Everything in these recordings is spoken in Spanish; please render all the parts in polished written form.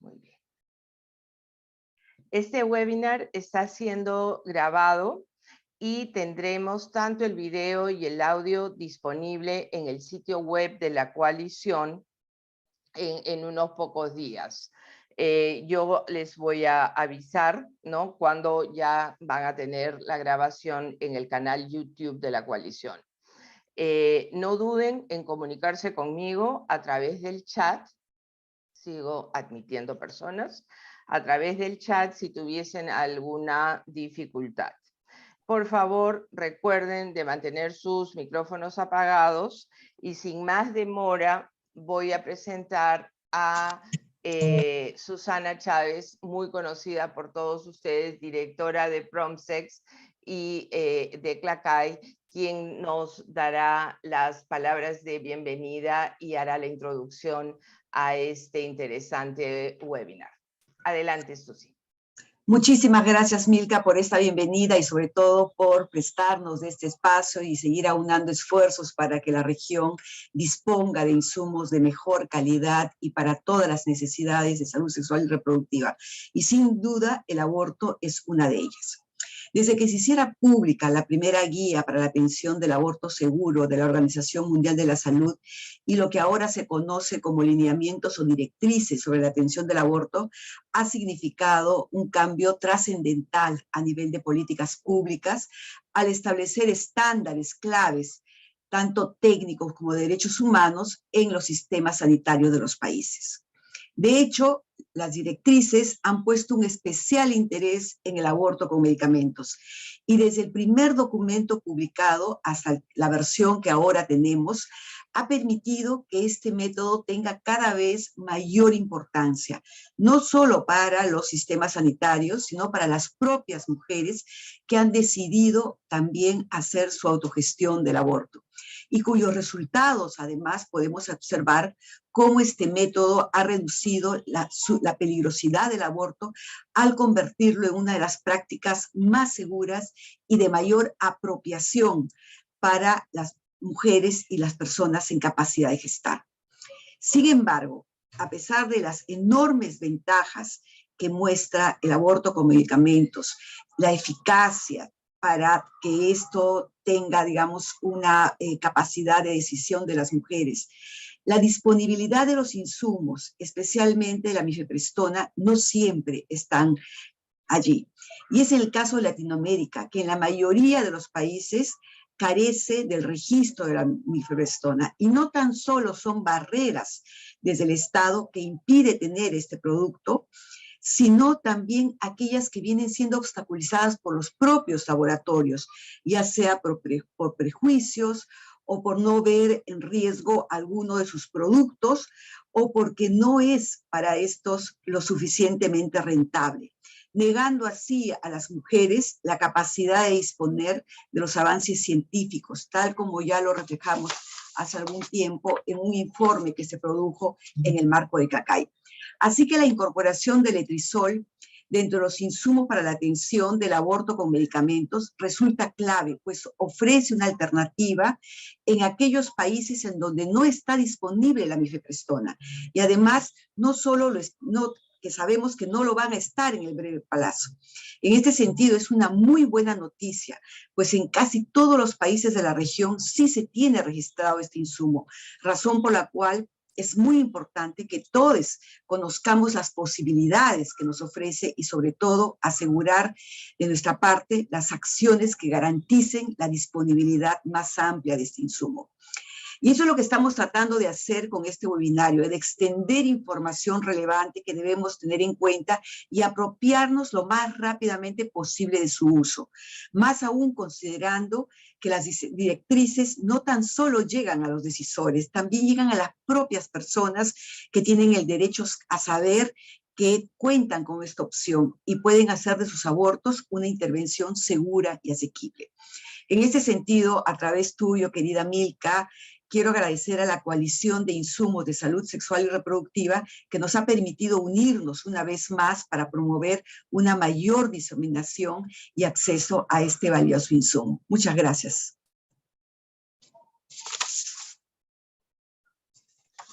Muy bien. Este webinar está siendo grabado y tendremos tanto el video y el audio disponible en el sitio web de la coalición en unos pocos días. Yo les voy a avisar, ¿no?, cuando ya van a tener la grabación en el canal YouTube de la coalición. No duden en comunicarse conmigo a través del chat. Sigo admitiendo personas a través del chat si tuviesen alguna dificultad. Por favor, recuerden de mantener sus micrófonos apagados y sin más demora voy a presentar a Susana Chávez, muy conocida por todos ustedes, directora de Promsex y de CLACAI, quien nos dará las palabras de bienvenida y hará la introducción a este interesante webinar. Adelante, Susi. Muchísimas gracias, Milka, por esta bienvenida y sobre todo por prestarnos de este espacio y seguir aunando esfuerzos para que la región disponga de insumos de mejor calidad y para todas las necesidades de salud sexual y reproductiva. Y sin duda, el aborto es una de ellas. Desde que se hiciera pública la primera guía para la atención del aborto seguro de la Organización Mundial de la Salud y lo que ahora se conoce como lineamientos o directrices sobre la atención del aborto, ha significado un cambio trascendental a nivel de políticas públicas al establecer estándares claves, tanto técnicos como de derechos humanos, en los sistemas sanitarios de los países. De hecho, las directrices han puesto un especial interés en el aborto con medicamentos. Y desde el primer documento publicado hasta la versión que ahora tenemos, ha permitido que este método tenga cada vez mayor importancia, no solo para los sistemas sanitarios, sino para las propias mujeres que han decidido también hacer su autogestión del aborto y cuyos resultados, además, podemos observar cómo este método ha reducido la peligrosidad del aborto al convertirlo en una de las prácticas más seguras y de mayor apropiación para las mujeres y las personas en capacidad de gestar. Sin embargo, a pesar de las enormes ventajas que muestra el aborto con medicamentos, la eficacia para que esto tenga, digamos, una capacidad de decisión de las mujeres, la disponibilidad de los insumos, especialmente la mifepristona, no siempre están allí. Y es el caso de Latinoamérica, que en la mayoría de los países carece del registro de la mifepristona. Y no tan solo son barreras desde el Estado que impide tener este producto, sino también aquellas que vienen siendo obstaculizadas por los propios laboratorios, ya sea por prejuicios o por no ver en riesgo alguno de sus productos o porque no es para estos lo suficientemente rentable, negando así a las mujeres la capacidad de disponer de los avances científicos, tal como ya lo reflejamos hace algún tiempo en un informe que se produjo en el marco de CLACAI. Así que la incorporación del letrozol dentro de los insumos para la atención del aborto con medicamentos resulta clave, pues ofrece una alternativa en aquellos países en donde no está disponible la mifepristona. Y además, no solo que sabemos que no lo van a estar en el breve plazo. En este sentido, es una muy buena noticia, pues en casi todos los países de la región sí se tiene registrado este insumo, razón por la cual es muy importante que todos conozcamos las posibilidades que nos ofrece y sobre todo asegurar de nuestra parte las acciones que garanticen la disponibilidad más amplia de este insumo. Y eso es lo que estamos tratando de hacer con este webinario, de extender información relevante que debemos tener en cuenta y apropiarnos lo más rápidamente posible de su uso. Más aún considerando que las directrices no tan solo llegan a los decisores, también llegan a las propias personas que tienen el derecho a saber que cuentan con esta opción y pueden hacer de sus abortos una intervención segura y asequible. En este sentido, a través tuyo, querida Milka, quiero agradecer a la Coalición de Insumos de Salud Sexual y Reproductiva que nos ha permitido unirnos una vez más para promover una mayor diseminación y acceso a este valioso insumo. Muchas gracias.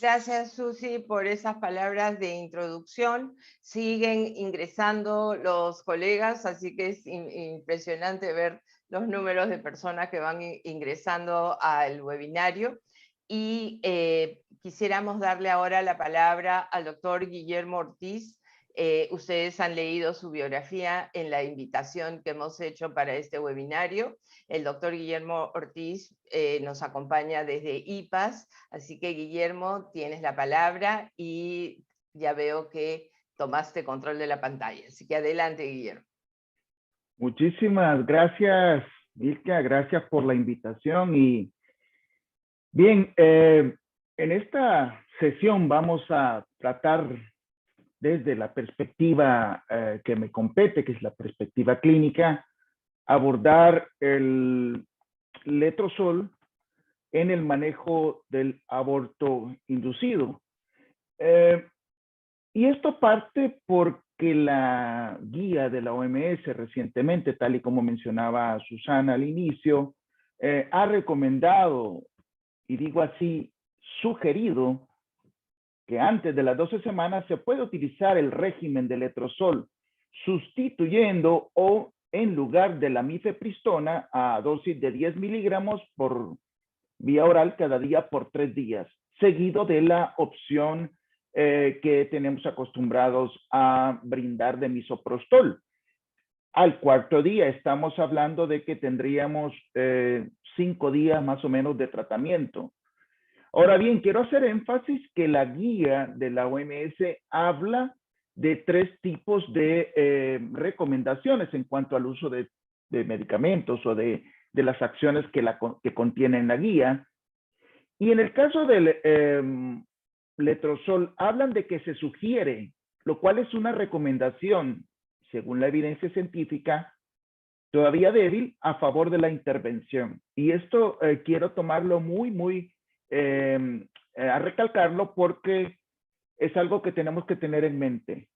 Gracias, Susi, por esas palabras de introducción. Siguen ingresando los colegas, así que es impresionante ver los números de personas que van ingresando al webinario. Y quisiéramos darle ahora la palabra al doctor Guillermo Ortiz. Ustedes han leído su biografía en la invitación que hemos hecho para este webinario. El doctor Guillermo Ortiz nos acompaña desde IPAS, así que Guillermo, tienes la palabra y ya veo que tomaste control de la pantalla. Así que adelante, Guillermo. Muchísimas gracias, Milka, gracias por la invitación. Y bien, en esta sesión vamos a tratar desde la perspectiva que me compete, que es la perspectiva clínica, abordar el letrozol en el manejo del aborto inducido. Y esto parte porque la guía de la OMS recientemente, tal y como mencionaba Susana al inicio, ha recomendado, y digo así, sugerido, que antes de las 12 semanas se puede utilizar el régimen de letrozol, sustituyendo o en lugar de la mifepristona a dosis de 10 miligramos por vía oral cada día por 3 días, seguido de la opción que tenemos acostumbrados a brindar de misoprostol. Al cuarto día estamos hablando de que tendríamos 5 días más o menos de tratamiento. Ahora bien, quiero hacer énfasis que la guía de la OMS habla de 3 tipos de recomendaciones en cuanto al uso de medicamentos o de las acciones que contienen la guía. Y en el caso del letrozol, hablan de que se sugiere, lo cual es una recomendación, según la evidencia científica, todavía débil, a favor de la intervención. Y esto quiero tomarlo muy a recalcarlo porque es algo que tenemos que tener en mente.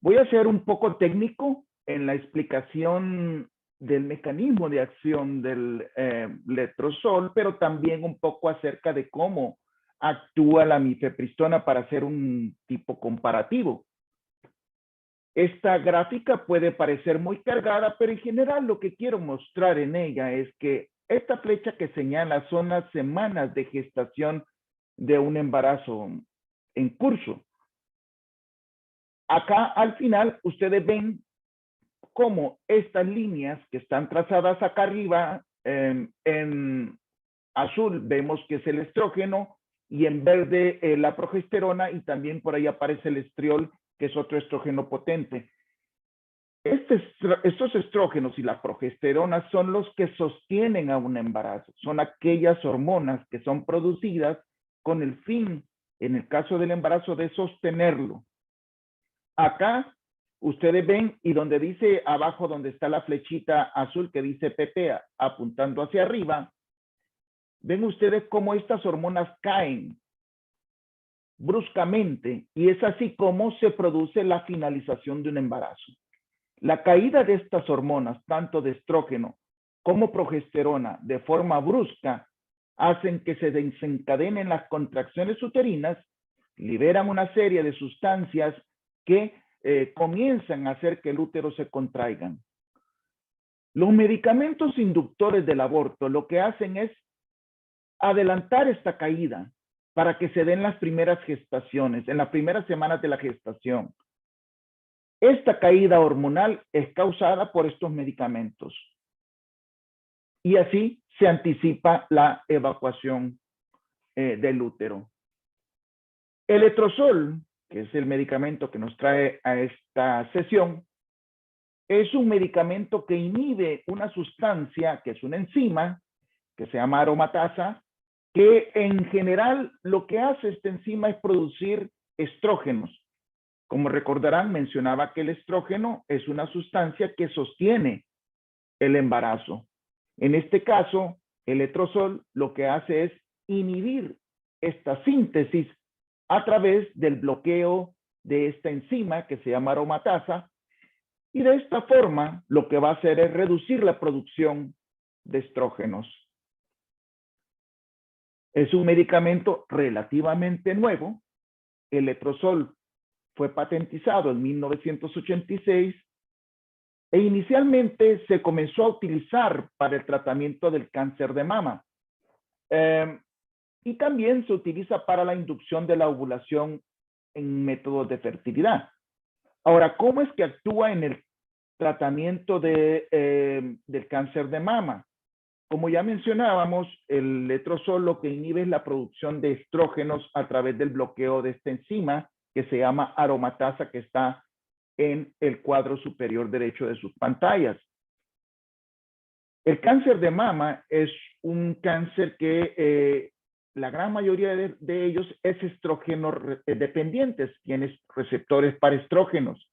Voy a ser un poco técnico en la explicación del mecanismo de acción del letrozol, pero también un poco acerca de cómo actúa la mifepristona para hacer un tipo comparativo. Esta gráfica puede parecer muy cargada, pero en general lo que quiero mostrar en ella es que esta flecha que señala son las semanas de gestación de un embarazo en curso. Acá al final ustedes ven cómo estas líneas que están trazadas acá arriba en azul vemos que es el estrógeno y en verde la progesterona, y también por ahí aparece el estriol, que es otro estrógeno potente. Estos estrógenos y la progesterona son los que sostienen a un embarazo. Son aquellas hormonas que son producidas con el fin, en el caso del embarazo, de sostenerlo. Acá ustedes ven, y donde dice abajo, donde está la flechita azul que dice PP apuntando hacia arriba, ven ustedes cómo estas hormonas caen bruscamente, y es así como se produce la finalización de un embarazo. La caída de estas hormonas, tanto de estrógeno como progesterona, de forma brusca, hacen que se desencadenen las contracciones uterinas, liberan una serie de sustancias que comienzan a hacer que el útero se contraigan. Los medicamentos inductores del aborto lo que hacen es adelantar esta caída para que se den las primeras gestaciones, en las primeras semanas de la gestación. Esta caída hormonal es causada por estos medicamentos. Y así se anticipa la evacuación del útero. El letrozol, que es el medicamento que nos trae a esta sesión, es un medicamento que inhibe una sustancia que es una enzima, que se llama aromatasa, que en general lo que hace esta enzima es producir estrógenos. Como recordarán, mencionaba que el estrógeno es una sustancia que sostiene el embarazo. En este caso, el letrozol lo que hace es inhibir esta síntesis a través del bloqueo de esta enzima que se llama aromatasa, y de esta forma lo que va a hacer es reducir la producción de estrógenos. Es un medicamento relativamente nuevo. El letrozol fue patentizado en 1986 e inicialmente se comenzó a utilizar para el tratamiento del cáncer de mama. Y también se utiliza para la inducción de la ovulación en métodos de fertilidad. Ahora, ¿cómo es que actúa en el tratamiento del cáncer de mama? Como ya mencionábamos, el letrozol lo que inhibe es la producción de estrógenos a través del bloqueo de esta enzima que se llama aromatasa, que está en el cuadro superior derecho de sus pantallas. El cáncer de mama es un cáncer que la gran mayoría de ellos es estrógeno dependientes, tiene receptores para estrógenos.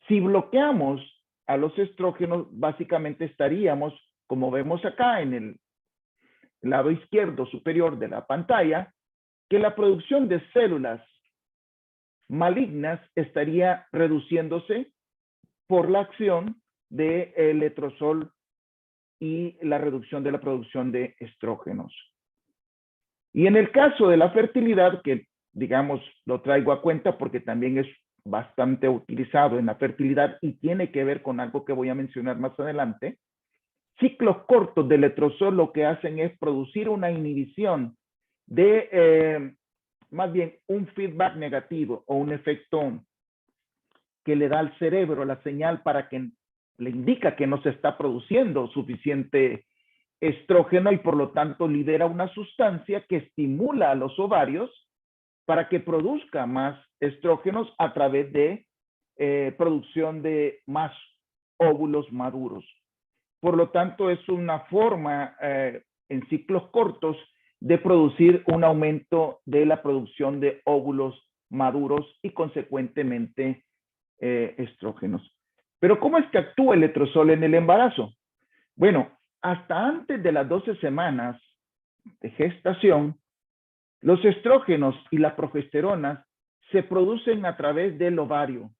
Si bloqueamos a los estrógenos, básicamente estaríamos, como vemos acá en el lado izquierdo superior de la pantalla, que la producción de células malignas estaría reduciéndose por la acción del letrozol y la reducción de la producción de estrógenos. Y en el caso de la fertilidad, que digamos lo traigo a cuenta porque también es bastante utilizado en la fertilidad y tiene que ver con algo que voy a mencionar más adelante, ciclos cortos de letrozol lo que hacen es producir una inhibición de, más bien, un feedback negativo o un efecto que le da al cerebro la señal para que le indica que no se está produciendo suficiente estrógeno y por lo tanto libera una sustancia que estimula a los ovarios para que produzca más estrógenos a través de producción de más óvulos maduros. Por lo tanto, es una forma en ciclos cortos de producir un aumento de la producción de óvulos maduros y consecuentemente estrógenos. Pero ¿cómo es que actúa el letrozol en el embarazo? Bueno, hasta antes de las 12 semanas de gestación, los estrógenos y la progesterona se producen a través del ovario,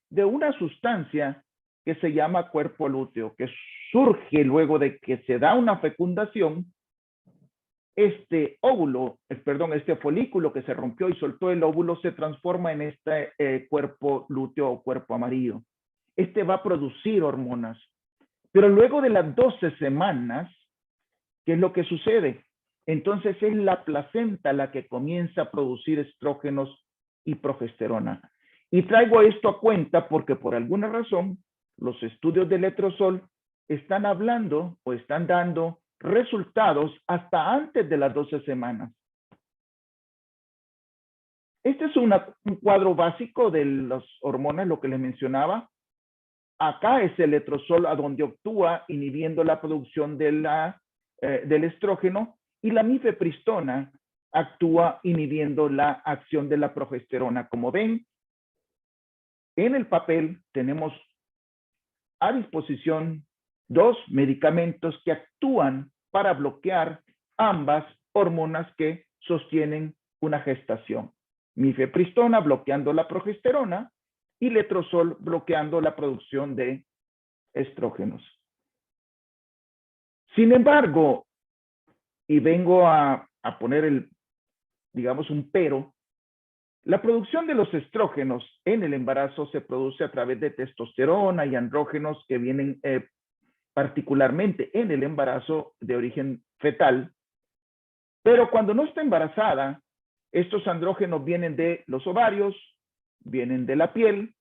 de una sustancia que se llama cuerpo lúteo, que surge luego de que se da una fecundación. Este óvulo, este folículo que se rompió y soltó el óvulo se transforma en este cuerpo lúteo o cuerpo amarillo. Este va a producir hormonas. Pero luego de las 12 semanas, ¿qué es lo que sucede? Entonces es la placenta la que comienza a producir estrógenos y progesterona. Y traigo esto a cuenta porque por alguna razón los estudios de letrozol están hablando o están dando resultados hasta antes de las 12 semanas. Este es un cuadro básico de las hormonas, lo que les mencionaba. Acá es el letrozol a donde actúa inhibiendo la producción de del estrógeno y la mifepristona actúa inhibiendo la acción de la progesterona. Como ven, en el papel tenemos a disposición dos medicamentos que actúan para bloquear ambas hormonas que sostienen una gestación. Mifepristona bloqueando la progesterona y letrozol bloqueando la producción de estrógenos. Sin embargo, y vengo a poner digamos un pero, la producción de los estrógenos en el embarazo se produce a través de testosterona y andrógenos que vienen particularmente en el embarazo de origen fetal. Pero cuando no está embarazada, estos andrógenos vienen de los ovarios, vienen de la piel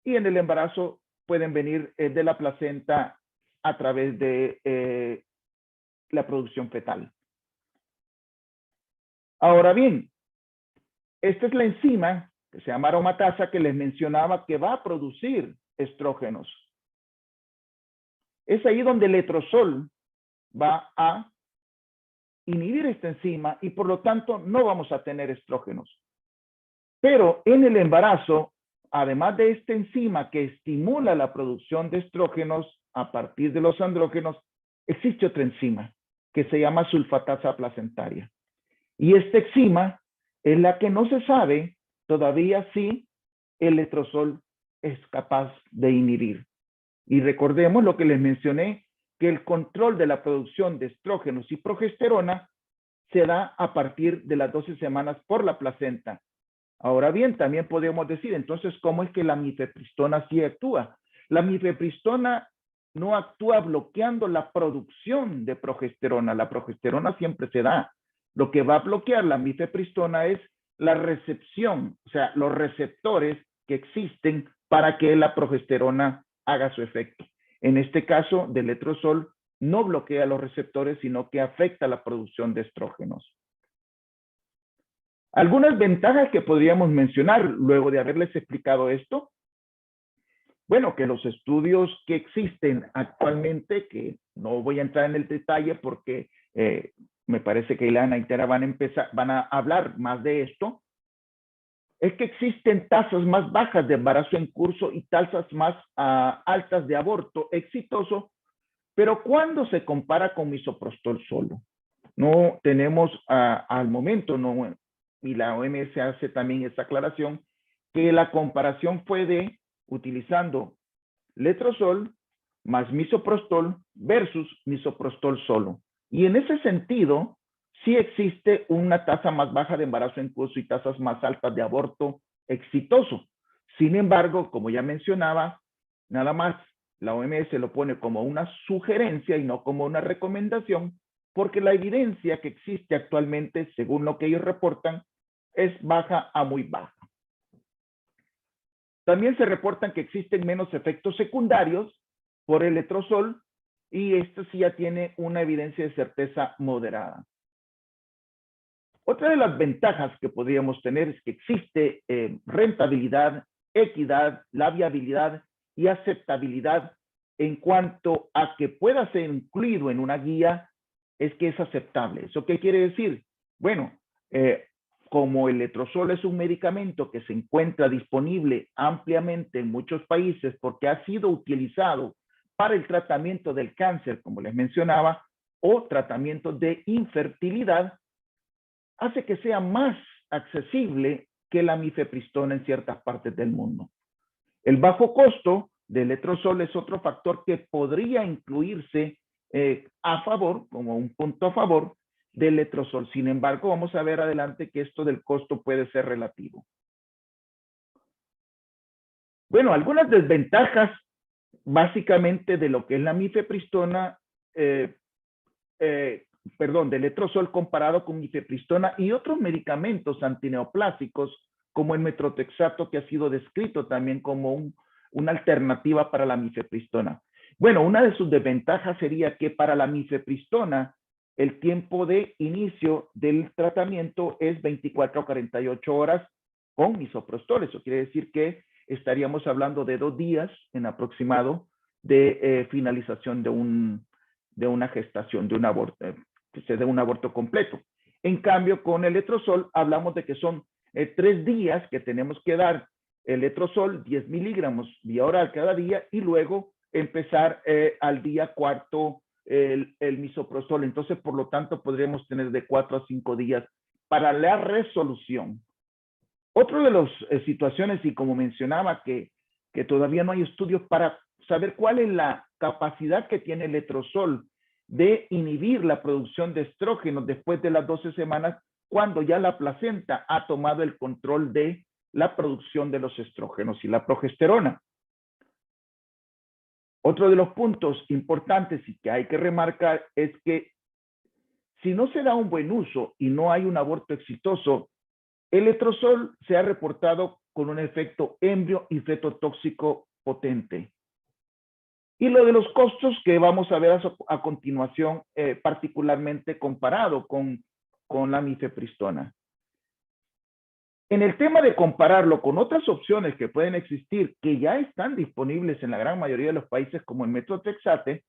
y en el embarazo pueden venir de la placenta a través de la producción fetal. Ahora bien, esta es la enzima que se llama aromatasa que les mencionaba que va a producir estrógenos. Es ahí donde el letrozol va a inhibir esta enzima y por lo tanto no vamos a tener estrógenos. Pero en el embarazo, además de esta enzima que estimula la producción de estrógenos a partir de los andrógenos, existe otra enzima que se llama sulfatasa placentaria. Y esta enzima es la que no se sabe todavía si el letrozol es capaz de inhibir. Y recordemos lo que les mencioné, que el control de la producción de estrógenos y progesterona se da a partir de las 12 semanas por la placenta. Ahora bien, también podemos decir, entonces, ¿cómo es que la mifepristona sí actúa? La mifepristona no actúa bloqueando la producción de progesterona. La progesterona siempre se da. Lo que va a bloquear la mifepristona es la recepción, o sea, los receptores que existen para que la progesterona haga su efecto. En este caso, del letrozol no bloquea los receptores, sino que afecta la producción de estrógenos. Algunas ventajas que podríamos mencionar luego de haberles explicado esto. Bueno, que los estudios que existen actualmente, que no voy a entrar en el detalle porque me parece que Ilana y Tera van a hablar más de esto, es que existen tasas más bajas de embarazo en curso y tasas más altas de aborto exitoso, pero cuando se compara con misoprostol solo. No tenemos al momento, no, y la OMS hace también esa aclaración, que la comparación fue de utilizando letrozol más misoprostol versus misoprostol solo. Y en ese sentido, sí existe una tasa más baja de embarazo en curso y tasas más altas de aborto exitoso. Sin embargo, como ya mencionaba, nada más la OMS lo pone como una sugerencia y no como una recomendación, porque la evidencia que existe actualmente, según lo que ellos reportan, es baja a muy baja. También se reportan que existen menos efectos secundarios por el letrozol y esto sí ya tiene una evidencia de certeza moderada. Otra de las ventajas que podríamos tener es que existe rentabilidad, equidad, la viabilidad y aceptabilidad en cuanto a que pueda ser incluido en una guía, es que es aceptable. ¿Eso qué quiere decir? Bueno, como el letrozol es un medicamento que se encuentra disponible ampliamente en muchos países porque ha sido utilizado para el tratamiento del cáncer, como les mencionaba, o tratamiento de infertilidad, hace que sea más accesible que la mifepristona en ciertas partes del mundo. El bajo costo del letrozol es otro factor que podría incluirse a favor, como un punto a favor, del letrozol. Sin embargo, vamos a ver adelante que esto del costo puede ser relativo. Bueno, algunas desventajas básicamente de lo que es la mifepristona, del letrozol comparado con mifepristona y otros medicamentos antineoplásicos como el metrotexato, que ha sido descrito también como una alternativa para la mifepristona. Bueno, una de sus desventajas sería que para la mifepristona el tiempo de inicio del tratamiento es 24 a 48 horas con misoprostol. Eso quiere decir que estaríamos hablando de 2 días en aproximado de finalización de una gestación, de un aborto, que se dé un aborto completo. En cambio, con el letrozol hablamos de que son 3 días que tenemos que dar el letrozol, 10 miligramos vía oral cada día, y luego empezar al día 4 el misoprostol. Entonces, por lo tanto, podríamos tener de 4 a 5 días para la resolución. Otra de las situaciones, y como mencionaba, que todavía no hay estudios para saber cuál es la capacidad que tiene el letrozol de inhibir la producción de estrógenos después de las 12 semanas, cuando ya la placenta ha tomado el control de la producción de los estrógenos y la progesterona. Otro de los puntos importantes y que hay que remarcar es que si no se da un buen uso y no hay un aborto exitoso, el letrozol se ha reportado con un efecto embrio y fetotóxico potente. Y lo de los costos que vamos a ver a continuación, particularmente comparado con la mifepristona. En el tema de compararlo con otras opciones que pueden existir, que ya están disponibles en la gran mayoría de los países, como el metrotexate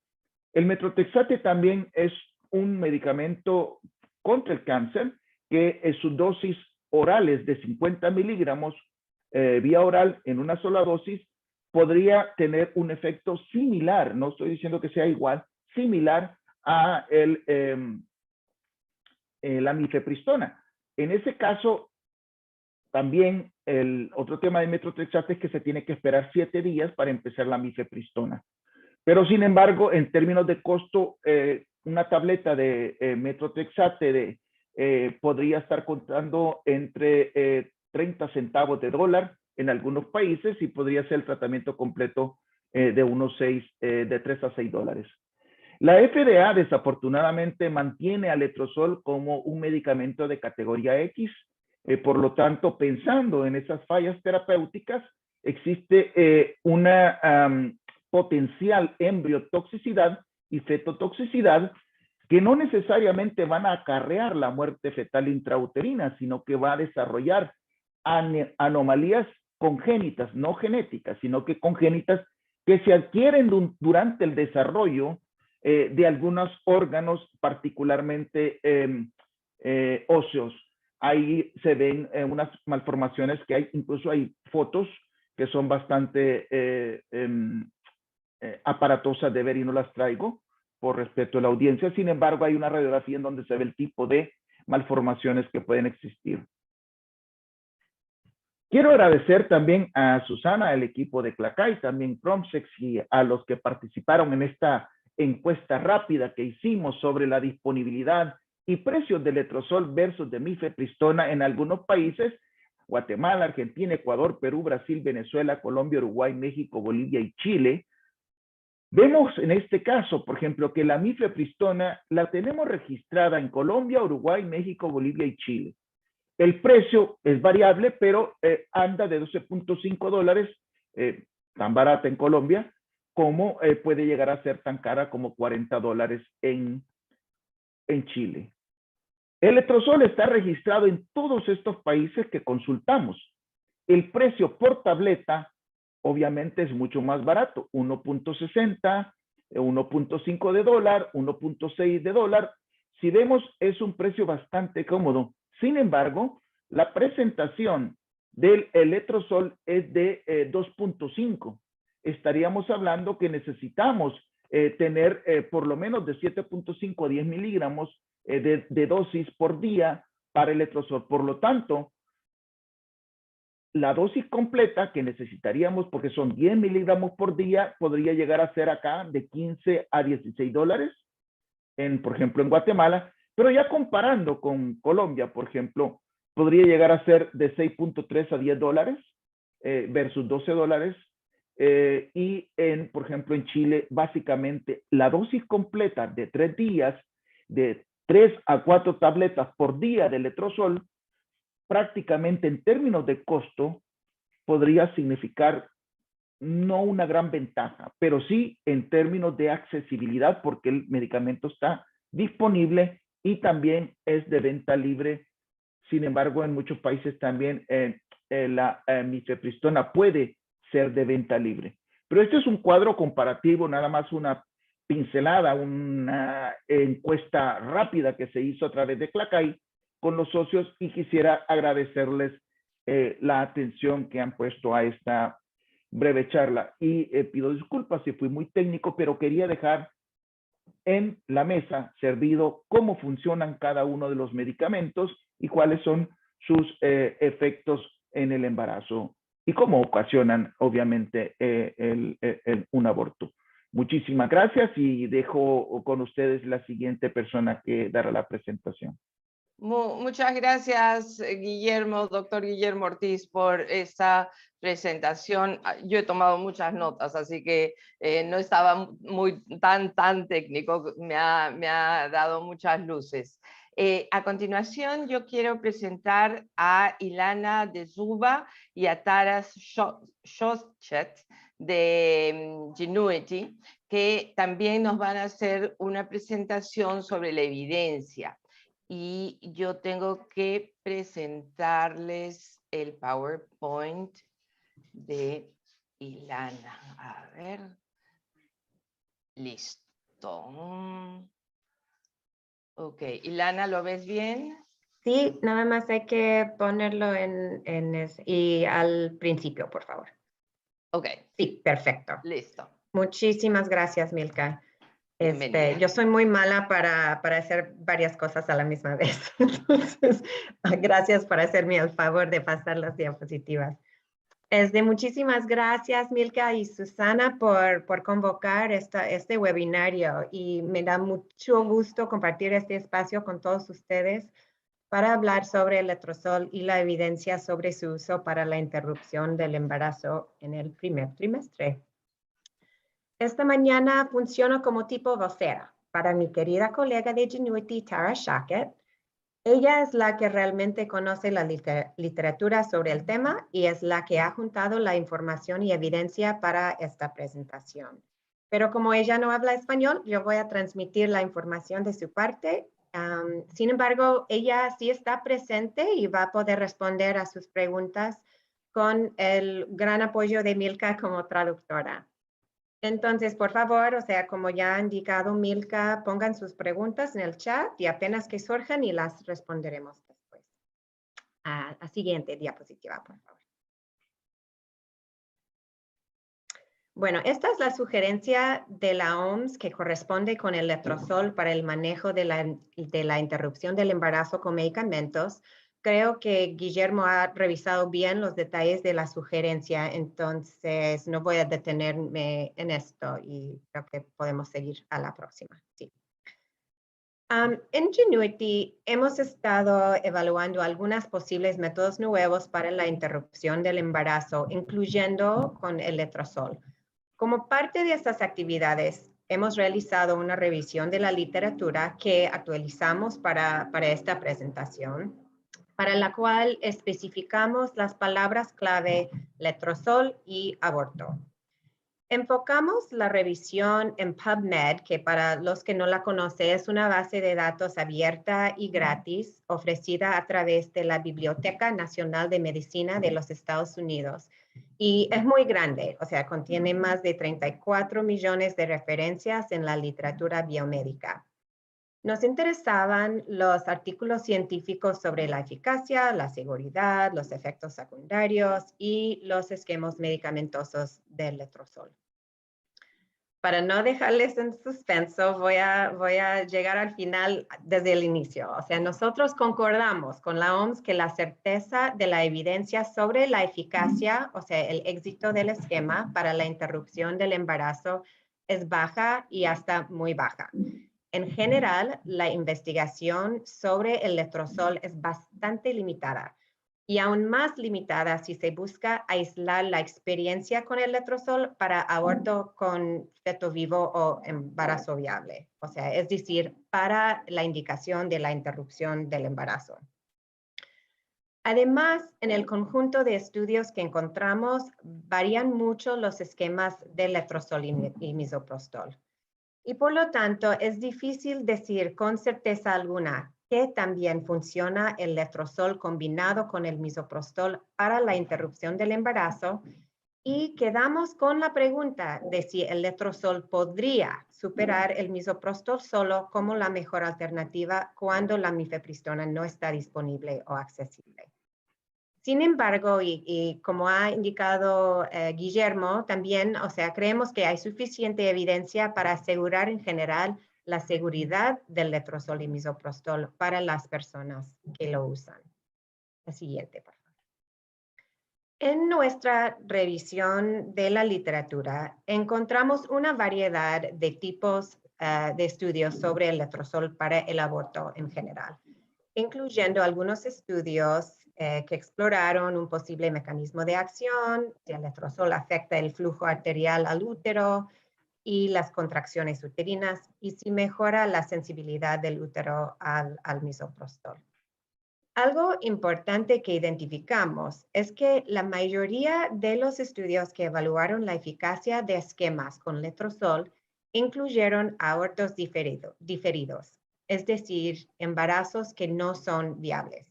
también es un medicamento contra el cáncer, que es su dosis oral es de 50 miligramos vía oral en una sola dosis, podría tener un efecto similar, no estoy diciendo que sea igual, similar a la mifepristona. En ese caso, también el otro tema de metrotexate es que se tiene que esperar 7 días para empezar la mifepristona. Pero sin embargo, en términos de costo, una tableta de metrotexate podría estar contando entre 30 centavos de dólar en algunos países y podría ser el tratamiento completo de unos de 3 a 6 dólares. La FDA desafortunadamente mantiene al letrozol como un medicamento de categoría X. Por lo tanto, pensando en esas fallas terapéuticas, existe una potencial embriotoxicidad y fetotoxicidad que no necesariamente van a acarrear la muerte fetal intrauterina, sino que va a desarrollar anomalías congénitas, no genéticas, sino que congénitas que se adquieren durante el desarrollo de algunos órganos, particularmente óseos. Ahí se ven unas malformaciones que hay, incluso hay fotos que son bastante aparatosas de ver y no las traigo por respeto a la audiencia. Sin embargo, hay una radiografía en donde se ve el tipo de malformaciones que pueden existir. Quiero agradecer también a Susana, el equipo de Clacay, también Promsex y a los que participaron en esta encuesta rápida que hicimos sobre la disponibilidad y precios de letrozol versus de mifepristona en algunos países: Guatemala, Argentina, Ecuador, Perú, Brasil, Venezuela, Colombia, Uruguay, México, Bolivia y Chile. Vemos en este caso, por ejemplo, que la mifepristona la tenemos registrada en Colombia, Uruguay, México, Bolivia y Chile. El precio es variable, pero anda de 12.5 dólares, tan barata en Colombia, como puede llegar a ser tan cara como 40 dólares en Chile. El letrozol está registrado en todos estos países que consultamos. El precio por tableta obviamente es mucho más barato, 1.60, 1.5 de dólar, 1.6 de dólar. Si vemos, es un precio bastante cómodo. Sin embargo, la presentación del letrozol es de 2.5. Estaríamos hablando que necesitamos tener por lo menos de 7.5 a 10 miligramos de dosis por día para el letrozol. Por lo tanto, la dosis completa que necesitaríamos, porque son 10 miligramos por día, podría llegar a ser acá de 15 a 16 dólares, por ejemplo, en Guatemala. Pero ya comparando con Colombia, por ejemplo, podría llegar a ser de 6.3 a 10 dólares versus 12 dólares. Y, por ejemplo, en Chile, básicamente, la dosis completa de 3 días, de 3 a 4 tabletas por día de letrozol, prácticamente en términos de costo, podría significar no una gran ventaja, pero sí en términos de accesibilidad, porque el medicamento está disponible y también es de venta libre. Sin embargo, en muchos países también la mifepristona puede ser de venta libre. Pero este es un cuadro comparativo, nada más una pincelada, una encuesta rápida que se hizo a través de Clacay con los socios, y quisiera agradecerles la atención que han puesto a esta breve charla. Y pido disculpas si fui muy técnico, pero quería dejar en la mesa servido cómo funcionan cada uno de los medicamentos y cuáles son sus efectos en el embarazo y cómo ocasionan, obviamente, un aborto. Muchísimas gracias y dejo con ustedes la siguiente persona que dará la presentación. Muchas gracias, Guillermo, doctor Guillermo Ortiz, por esta presentación. Yo he tomado muchas notas, así que no estaba tan técnico, me ha dado muchas luces. A continuación, yo quiero presentar a Ilana de Zuba y a Taras Shostchet de Genuity, que también nos van a hacer una presentación sobre la evidencia. Y yo tengo que presentarles el PowerPoint de Ilana. A ver. Listo. Ok, Ilana, ¿lo ves bien? Sí, nada más hay que ponerlo y al principio, por favor. Ok. Sí, perfecto. Listo. Muchísimas gracias, Milka. Yo soy muy mala para hacer varias cosas a la misma vez. Entonces, gracias por hacerme el favor de pasar las diapositivas. Muchísimas gracias, Milka y Susana, por convocar este webinario, y me da mucho gusto compartir este espacio con todos ustedes. para hablar sobre el letrozol y la evidencia sobre su uso para la interrupción del embarazo en el primer trimestre. Esta mañana funciono como tipo vocera para mi querida colega de Genuity, Tara Shackett. Ella es la que realmente conoce la literatura sobre el tema y es la que ha juntado la información y evidencia para esta presentación. Pero como ella no habla español, yo voy a transmitir la información de su parte. Sin embargo, ella sí está presente y va a poder responder a sus preguntas con el gran apoyo de Milka como traductora. Entonces, por favor, o sea, como ya ha indicado Milka, pongan sus preguntas en el chat y apenas que surjan y las responderemos después. La siguiente diapositiva, por favor. Bueno, esta es la sugerencia de la OMS que corresponde con el letrozol para el manejo de la interrupción del embarazo con medicamentos. Creo que Guillermo ha revisado bien los detalles de la sugerencia, entonces no voy a detenerme en esto y creo que podemos seguir a la próxima. Sí. En Genuity hemos estado evaluando algunos posibles métodos nuevos para la interrupción del embarazo, incluyendo con el letrozol. Como parte de estas actividades, hemos realizado una revisión de la literatura que actualizamos para esta presentación, para la cual especificamos las palabras clave letrozol y aborto. Enfocamos la revisión en PubMed, que para los que no la conocen es una base de datos abierta y gratis ofrecida a través de la Biblioteca Nacional de Medicina de los Estados Unidos. Y es muy grande, o sea, contiene más de 34 millones de referencias en la literatura biomédica. Nos interesaban los artículos científicos sobre la eficacia, la seguridad, los efectos secundarios y los esquemas medicamentosos del letrozol. Para no dejarles en suspenso, voy a llegar al final desde el inicio. O sea, nosotros concordamos con la OMS que la certeza de la evidencia sobre la eficacia, o sea, el éxito del esquema para la interrupción del embarazo es baja y hasta muy baja. En general, la investigación sobre el letrozol es bastante limitada y aún más limitada si se busca aislar la experiencia con el letrozol para aborto con feto vivo o embarazo viable. O sea, es decir, para la indicación de la interrupción del embarazo. Además, en el conjunto de estudios que encontramos, varían mucho los esquemas de letrozol y misoprostol. Y por lo tanto, es difícil decir con certeza alguna que también funciona el letrozol combinado con el misoprostol para la interrupción del embarazo y quedamos con la pregunta de si el letrozol podría superar el misoprostol solo como la mejor alternativa cuando la mifepristona no está disponible o accesible. Sin embargo, y como ha indicado Guillermo, también, o sea, creemos que hay suficiente evidencia para asegurar en general la seguridad del letrozol y misoprostol para las personas que lo usan. La siguiente, por favor. En nuestra revisión de la literatura, encontramos una variedad de tipos de estudios sobre el letrozol para el aborto en general, incluyendo algunos estudios que exploraron un posible mecanismo de acción, si el letrozol afecta el flujo arterial al útero y las contracciones uterinas, y si mejora la sensibilidad del útero al misoprostol. Algo importante que identificamos es que la mayoría de los estudios que evaluaron la eficacia de esquemas con letrozol incluyeron abortos diferidos, es decir, embarazos que no son viables.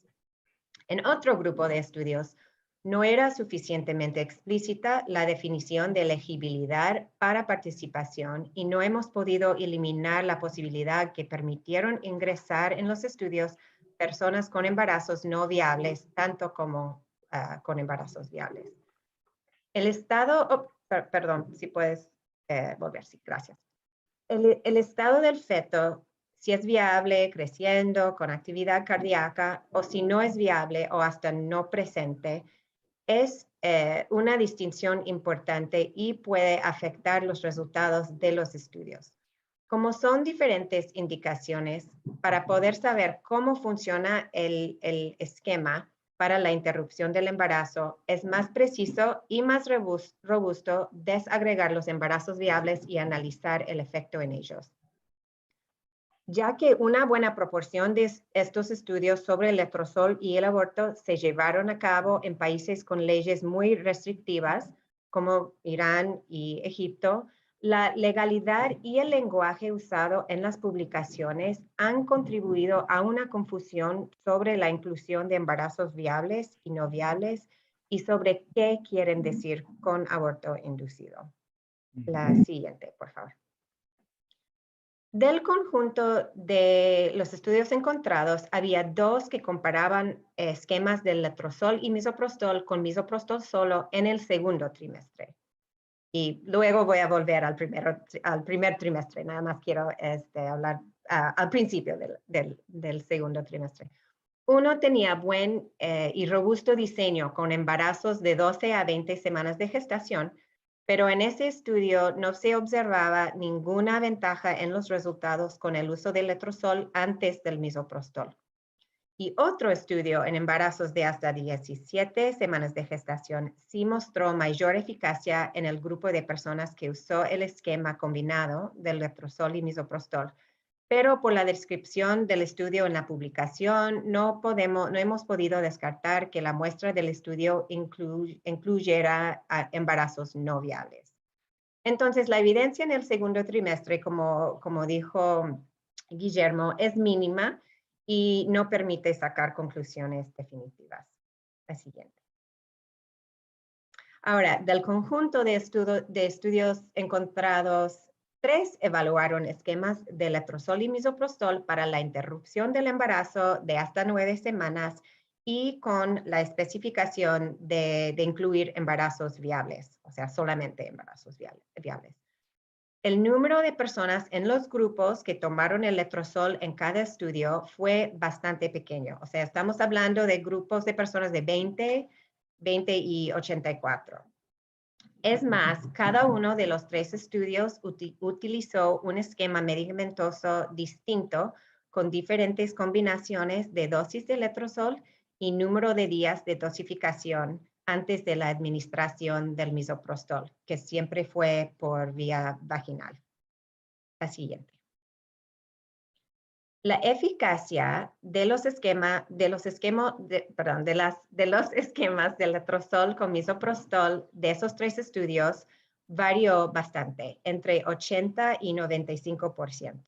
En otro grupo de estudios, no era suficientemente explícita la definición de elegibilidad para participación y no hemos podido eliminar la posibilidad que permitieron ingresar en los estudios personas con embarazos no viables, tanto como con embarazos viables. El estado, perdón, si puedes volver, sí, gracias. El estado del feto, si es viable, creciendo, con actividad cardíaca, o si no es viable o hasta no presente, es una distinción importante y puede afectar los resultados de los estudios. Como son diferentes indicaciones, para poder saber cómo funciona el esquema para la interrupción del embarazo, es más preciso y más robusto desagregar los embarazos viables y analizar el efecto en ellos. Ya que una buena proporción de estos estudios sobre el letrozol y el aborto se llevaron a cabo en países con leyes muy restrictivas, como Irán y Egipto, la legalidad y el lenguaje usado en las publicaciones han contribuido a una confusión sobre la inclusión de embarazos viables y no viables y sobre qué quieren decir con aborto inducido. La siguiente, por favor. Del conjunto de los estudios encontrados, había 2 que comparaban esquemas de letrozol y misoprostol con misoprostol solo en el segundo trimestre. Y luego voy a volver al primer trimestre, nada más quiero hablar al principio del segundo trimestre. Uno tenía buen y robusto diseño con embarazos de 12 a 20 semanas de gestación, pero en ese estudio no se observaba ninguna ventaja en los resultados con el uso del letrozol antes del misoprostol. Y otro estudio en embarazos de hasta 17 semanas de gestación sí mostró mayor eficacia en el grupo de personas que usó el esquema combinado del letrozol y misoprostol. Pero por la descripción del estudio en la publicación, no hemos podido descartar que la muestra del estudio incluyera embarazos no viables. Entonces, la evidencia en el segundo trimestre, como dijo Guillermo, es mínima y no permite sacar conclusiones definitivas. La siguiente. Ahora, del conjunto de estudios encontrados, 3 evaluaron esquemas de letrozol y misoprostol para la interrupción del embarazo de hasta 9 semanas y con la especificación de incluir embarazos viables, o sea, solamente embarazos viables. El número de personas en los grupos que tomaron el letrozol en cada estudio fue bastante pequeño. O sea, estamos hablando de grupos de personas de 20 y 84. Es más, cada uno de los 3 estudios utilizó un esquema medicamentoso distinto con diferentes combinaciones de dosis de letrozol y número de días de dosificación antes de la administración del misoprostol, que siempre fue por vía vaginal. La siguiente. La eficacia de los esquemas de letrozol con misoprostol de esos 3 estudios varió bastante, entre 80 y 95%.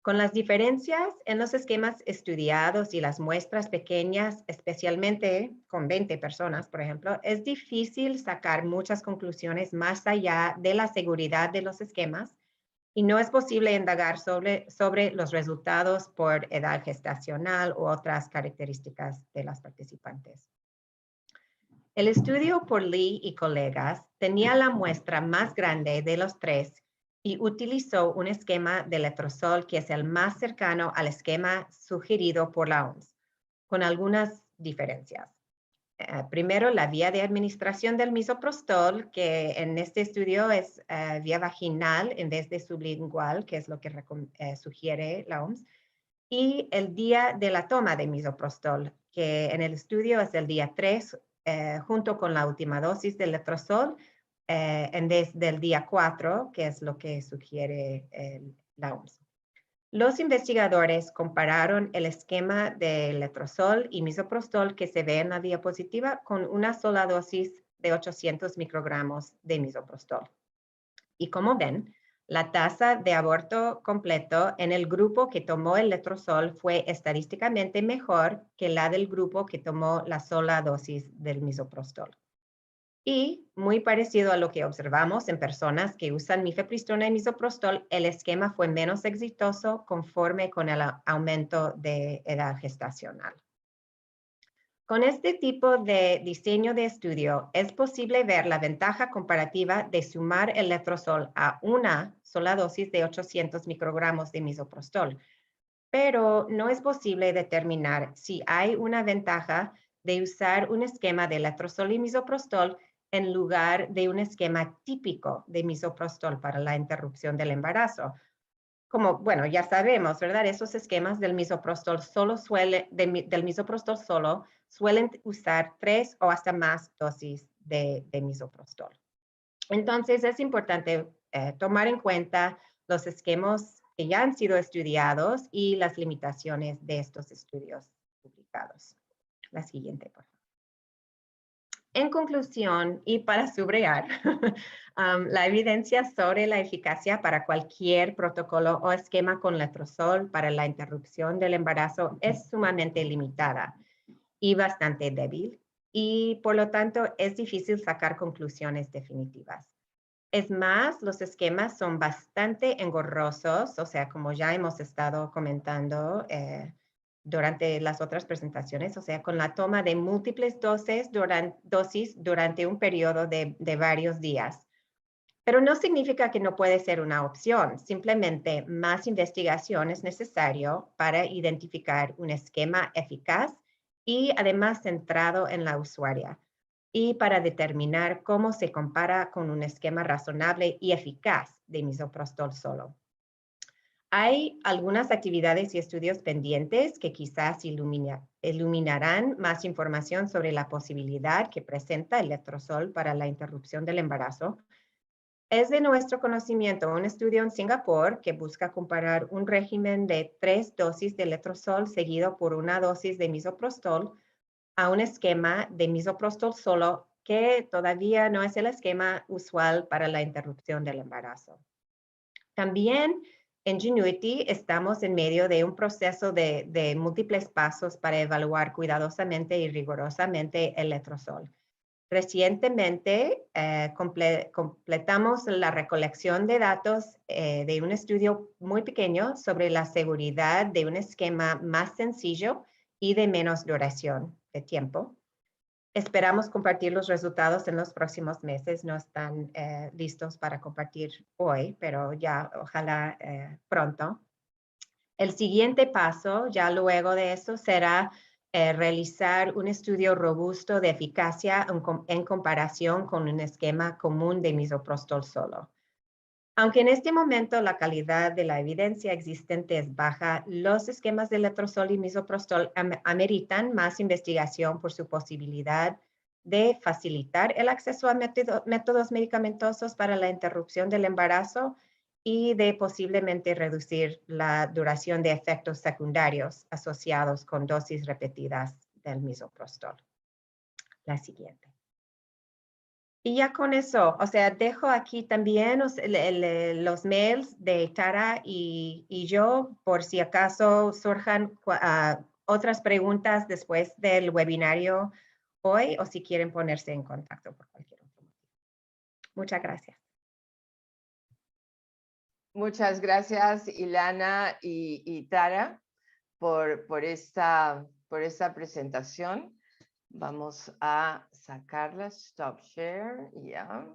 Con las diferencias en los esquemas estudiados y las muestras pequeñas, especialmente con 20 personas, por ejemplo, es difícil sacar muchas conclusiones más allá de la seguridad de los esquemas y no es posible indagar sobre los resultados por edad gestacional u otras características de las participantes. El estudio por Lee y colegas tenía la muestra más grande de los 3 y utilizó un esquema de letrozol que es el más cercano al esquema sugerido por la OMS, con algunas diferencias. Primero, la vía de administración del misoprostol, que en este estudio es vía vaginal en vez de sublingual, que es lo que sugiere la OMS, y el día de la toma de misoprostol, que en el estudio es el día 3, junto con la última dosis de letrozol, en vez del día 4, que es lo que sugiere la OMS. Los investigadores compararon el esquema de letrozol y misoprostol que se ve en la diapositiva con una sola dosis de 800 microgramos de misoprostol. Y como ven, la tasa de aborto completo en el grupo que tomó el letrozol fue estadísticamente mejor que la del grupo que tomó la sola dosis del misoprostol. Y muy parecido a lo que observamos en personas que usan mifepristona y misoprostol, el esquema fue menos exitoso conforme con el aumento de edad gestacional. Con este tipo de diseño de estudio, es posible ver la ventaja comparativa de sumar el letrozol a una sola dosis de 800 microgramos de misoprostol, pero no es posible determinar si hay una ventaja de usar un esquema de letrozol y misoprostol en lugar de un esquema típico de misoprostol para la interrupción del embarazo, como, bueno, ya sabemos, ¿verdad? Esos esquemas del misoprostol del misoprostol solo suelen usar 3 o hasta más dosis de misoprostol. Entonces, es importante tomar en cuenta los esquemas que ya han sido estudiados y las limitaciones de estos estudios publicados. La siguiente, por favor. En conclusión, y para subrayar, la evidencia sobre la eficacia para cualquier protocolo o esquema con letrozol para la interrupción del embarazo es sumamente limitada y bastante débil, y por lo tanto es difícil sacar conclusiones definitivas. Es más, los esquemas son bastante engorrosos, o sea, como ya hemos estado comentando durante las otras presentaciones, o sea, con la toma de múltiples dosis durante un periodo de varios días. Pero no significa que no puede ser una opción, simplemente más investigación es necesario para identificar un esquema eficaz y además centrado en la usuaria, y para determinar cómo se compara con un esquema razonable y eficaz de misoprostol solo. Hay algunas actividades y estudios pendientes que quizás iluminarán más información sobre la posibilidad que presenta el letrozol para la interrupción del embarazo. Es de nuestro conocimiento un estudio en Singapur que busca comparar un régimen de 3 dosis de letrozol seguido por una dosis de misoprostol a un esquema de misoprostol solo, que todavía no es el esquema usual para la interrupción del embarazo. También en Genuity estamos en medio de un proceso de múltiples pasos para evaluar cuidadosamente y rigurosamente el letrozol. Recientemente completamos la recolección de datos de un estudio muy pequeño sobre la seguridad de un esquema más sencillo y de menos duración de tiempo. Esperamos compartir los resultados en los próximos meses. No están listos para compartir hoy, pero ya ojalá pronto. El siguiente paso, ya luego de eso, será realizar un estudio robusto de eficacia en comparación con un esquema común de misoprostol solo. Aunque en este momento la calidad de la evidencia existente es baja, los esquemas de letrozol y misoprostol ameritan más investigación por su posibilidad de facilitar el acceso a métodos medicamentosos para la interrupción del embarazo y de posiblemente reducir la duración de efectos secundarios asociados con dosis repetidas del misoprostol. La siguiente. Y ya con eso, o sea, dejo aquí también los mails de Tara y yo, por si acaso surjan otras preguntas después del webinario hoy, o si quieren ponerse en contacto por cualquier otro motivo. Muchas gracias. Muchas gracias, Ilana y Tara, por esta presentación. Vamos a sacarla, stop share, ya.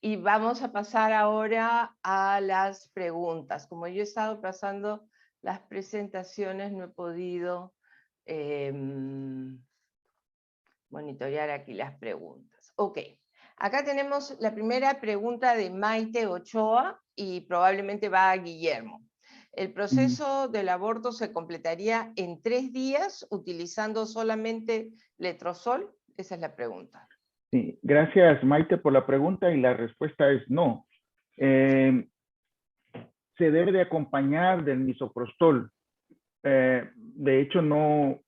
Y vamos a pasar ahora a las preguntas. Como yo he estado pasando las presentaciones, no he podido monitorear aquí las preguntas. Ok, acá tenemos la primera pregunta de Maite Ochoa y probablemente va a Guillermo. ¿El proceso del aborto se completaría en 3 días utilizando solamente letrozol? Esa es la pregunta. Sí, gracias Maite por la pregunta y la respuesta es no. Se debe de acompañar del misoprostol. De hecho, no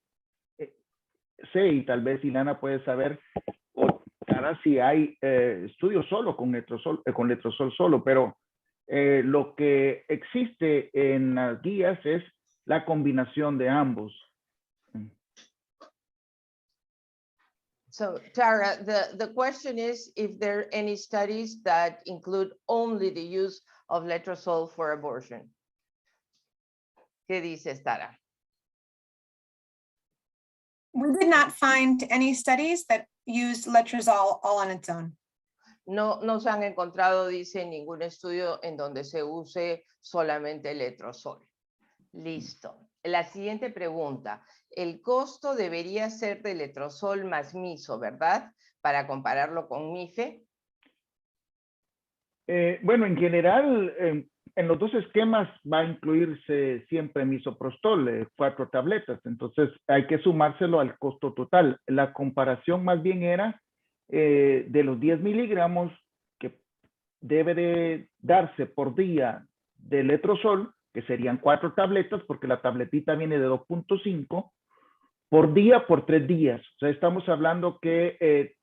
sé, y tal vez Ilana puede saber, o Tara, si hay estudios solo con letrozol solo, pero lo que existe en las guías es la combinación de ambos. So, Tara, the question is if there are any studies that include only the use of letrozole for abortion. ¿Qué dices, Tara? We did not find any studies that used letrozole all on its own. No se han encontrado, dice, ningún estudio en donde se use solamente letrozol. Listo. La siguiente pregunta. El costo debería ser de letrozol más miso, ¿verdad? Para compararlo con MIFE. Bueno, en general, en los dos esquemas va a incluirse siempre misoprostol, 4 tabletas, entonces hay que sumárselo al costo total. La comparación más bien era de los 10 miligramos que debe de darse por día de letrozol, que serían 4 tabletas, porque la tabletita viene de 2.5, por día por 3 días. O sea, estamos hablando que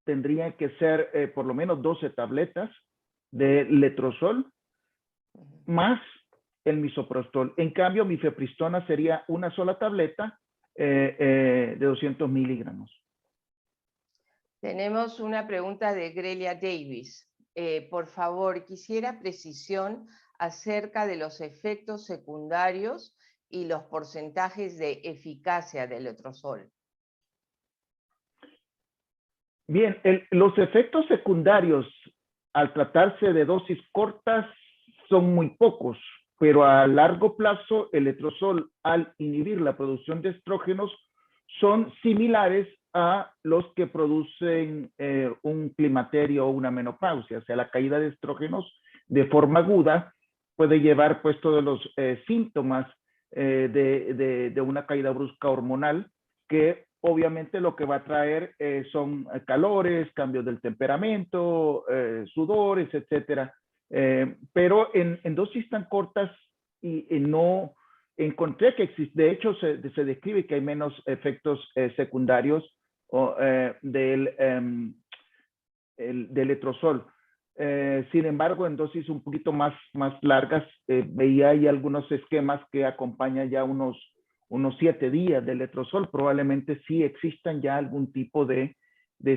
tendrían que ser por lo menos 12 tabletas de letrozol, más el misoprostol. En cambio, mifepristona sería una sola tableta de 200 miligramos. Tenemos una pregunta de Grelia Davis. Por favor, quisiera precisión acerca de los efectos secundarios y los porcentajes de eficacia del letrozol. Bien, los efectos secundarios al tratarse de dosis cortas son muy pocos, pero a largo plazo el letrozol, al inhibir la producción de estrógenos, son similares a los que producen un climaterio o una menopausia. O sea, la caída de estrógenos de forma aguda puede llevar pues todos los síntomas de una caída brusca hormonal, que obviamente lo que va a traer son calores, cambios del temperamento, sudores, etcétera. Pero en dosis tan cortas y no encontré que existe, de hecho se describe que hay menos efectos secundarios del letrozol. Sin embargo, en dosis un poquito más largas, veía ahí algunos esquemas que acompañan ya unos 7 días de letrozol. Probablemente sí existan ya algún tipo de